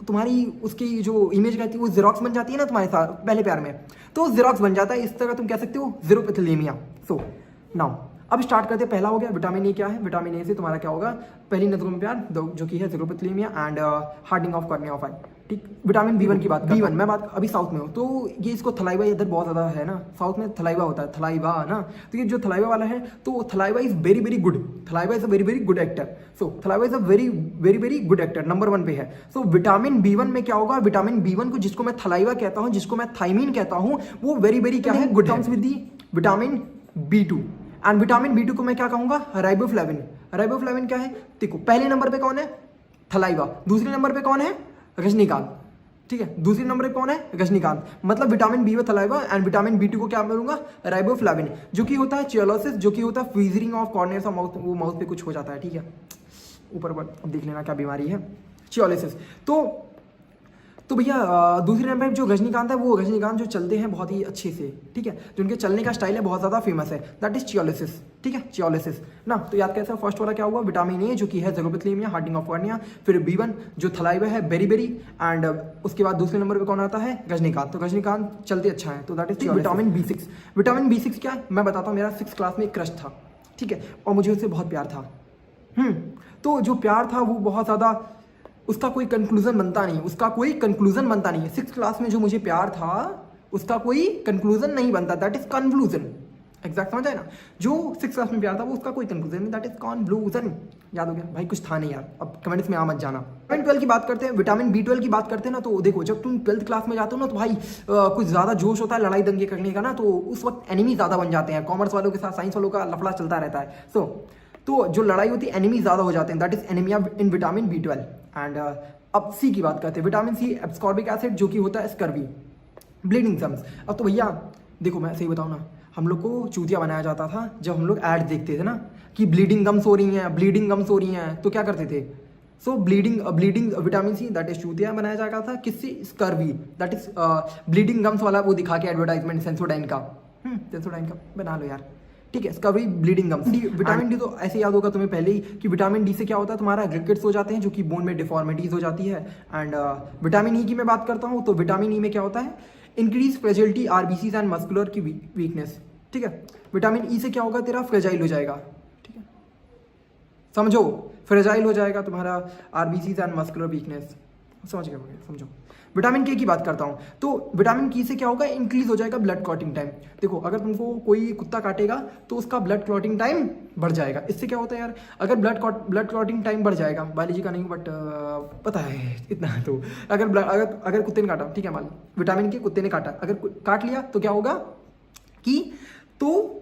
तुम्हारी उसकी जो इमेज रहती है वो जेरोक्स बन जाती है ना तुम्हारे साथ पहले प्यार में, तो जेरोक्स बन जाता है। इस तरह तुम कह सकते हो ज़ेरोपिथेलिमिया। सो नाउ अब स्टार्ट करते हैं। पहला हो गया विटामिन ए। क्या है? विटामिन ए से तुम्हारा क्या होगा? पहली नजरों में प्यार, जो कि है xerophthalmia and hardening of cornea of eye, ठीक। विटामिन B1 की बात, B1 मैं बात अभी साउथ में हूँ तो ये इसको थलाइवा इधर बहुत ज़्यादा है ना, साउथ में थलाइवा होता है, थलाइवा ना। तो ये जो थलाइवा वाला है तो Thalaiva is very very good. Thalaiva is a very very good actor. So Thalaiva is a very very very good actor, number 1 पे है। सो विटामिन B1 में क्या होगा? विटामिन B1 को जिसको मैं थलाइवा कहता हूँ, जिसको मैं थाइमीन कहता हूँ, वो वेरी वेरी क्या है? Good terms with the vitamin B2। And vitamin B2 को मैं क्या कहूँगा? राइबोफ्लेविन। राइबोफ्लेविन क्या है? देखो पहले नंबर पे कौन है? थलाइवा। दूसरे नंबर पे कौन है? रजनीकांत, ठीक है। दूसरे नंबर पे कौन है? रजनीकांत। मतलब विटामिन B में थलाइवा एंड विटामिन B2 को क्या मिलूंगा? राइबोफ्लेविन, जो कि होता है चियोलोसिस, जो कि होता है फ्रीजरिंग ऑफ कॉर्निया ऑफ माउथ, वो माउथ पे कुछ हो जाता है, ठीक है। ऊपर अब देख लेना क्या बीमारी है, चियोलिसिस। तो भैया दूसरे नंबर पर जो रजनीकांत है, वो रजनीकांत जो चलते हैं बहुत ही अच्छे से, ठीक है, जो उनके चलने का स्टाइल है बहुत ज़्यादा फेमस है, दैट इज चियोलिसिस, ठीक है, चियोलिसिस ना। तो याद कैसे? फर्स्ट वाला क्या हुआ? विटामिन ए जो कि है ज़ेरोपिथेलिमिया, हार्डनिंग ऑफ कॉर्निया, फिर B1 जो थलाइवा है बेरी, एंड उसके बाद दूसरे नंबर पर कौन आता है? रजनीकांत। तो रजनीकांत चलते अच्छा है, तो that is vitamin B6। Vitamin B6 क्या है मैं बताता हूँ। मेरा 6th क्लास में एक क्रश था, ठीक है, और मुझे उससे बहुत प्यार था। तो जो प्यार था वो बहुत ज़्यादा, उसका कोई कंक्लूजन बनता नहीं, उसका कोई कंक्लूजन बनता नहीं है। 6th क्लास में जो मुझे प्यार था उसका कोई कंक्लूजन नहीं बनता, दैट इज कन्क्लूजन। एग्जैक्ट समझ आए ना? जो 6th क्लास में प्यार था वो उसका कोई कंक्लूजन नहीं, दैट इज कन्क्लूजन। याद हो गया भाई? कुछ था नहीं यार, अब कमेंट्स में आ मत जाना। विटामिन 12 की बात करते हैं, विटामिन B12 की बात करते हैं ना, तो देखो जब तुम 12th क्लास में जाते हो ना तो भाई कुछ ज़्यादा जोश होता है लड़ाई दंगे करने का ना, तो उस वक्त एनिमी ज़्यादा बन जाते हैं। कॉमर्स वालों के साथ साइंस वालों का लफड़ा चलता रहता है। तो जो लड़ाई होती है एनिमी ज़्यादा हो जाते हैं, that is anaemia in vitamin B12। And अब C की बात करते हैं, विटामिन C एब्सकॉर्बिक एसिड, जो कि होता है स्कर्वी, ब्लीडिंग गम्स। अब तो भैया देखो मैं सही बताऊँ ना, हम लोग को चूतिया बनाया जाता था जब हम लोग ऐड देखते थे ना कि ब्लीडिंग गम्स हो रही हैं, ब्लीडिंग गम्स हो रही हैं, तो क्या करते थे? So bleeding vitamin C that is चूतिया बनाया जाता था, किससे? Scurvy, that is bleeding gums वाला वो दिखा के एडवर्टाइजमेंट, सेंसोडाइन का बना लो यार, ठीक है। Scurvy, bleeding gums. Vitamin D तो ऐसे याद होगा तुम्हें पहले ही कि विटामिन डी से क्या होता है? तुम्हारा ग्रिकेट्स हो जाते हैं, जो कि बोन में डिफॉर्मिटीज हो जाती है। एंड विटामिन ई की मैं बात करता हूँ, तो विटामिन ई में क्या होता है? Increase fragility RBCs and muscular की वीकनेस, ठीक है। विटामिन ई से क्या होगा? तेरा फ्रेजाइल हो जाएगा, ठीक है, समझो, फ्रेजाइल हो जाएगा तुम्हारा RBCs एंड मस्कुलर वीकनेस, समझ गए होंगे, समझो। विटामिन के की बात करता हूँ, तो विटामिन के से क्या होगा, इंक्रीज हो जाएगा ब्लड क्लॉटिंग टाइम। देखो अगर तुमको कोई कुत्ता काटेगा तो उसका ब्लड क्लॉटिंग टाइम बढ़ जाएगा। इससे क्या होता है यार, अगर ब्लड क्लॉटिंग टाइम बढ़ जाएगा, बायोलॉजी का नहीं बट पता है इतना। तो अगर कुत्ते ने काटा, ठीक है, मान लो विटामिन के कुत्ते ने काटा, अगर काट लिया तो क्या होगा कि तो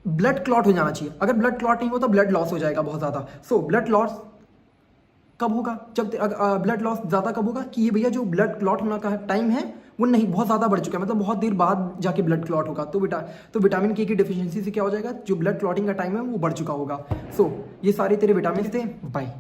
ब्लड क्लॉट हो जाना चाहिए। अगर ब्लड क्लॉट नहीं हो तो ब्लड लॉस हो जाएगा बहुत ज़्यादा। सो ब्लड लॉस कब होगा, जब ब्लड लॉस ज़्यादा कब होगा कि ये भैया जो ब्लड क्लॉट होना का टाइम है वो नहीं बहुत ज़्यादा बढ़ चुका है, मतलब बहुत देर बाद जाके ब्लड क्लॉट होगा। तो विटामिन के की डिफिशियंसी से क्या हो जाएगा, जो ब्लड क्लॉटिंग का टाइम है वो बढ़ चुका होगा। सो ये सारे तेरे विटामिन थे। बाय।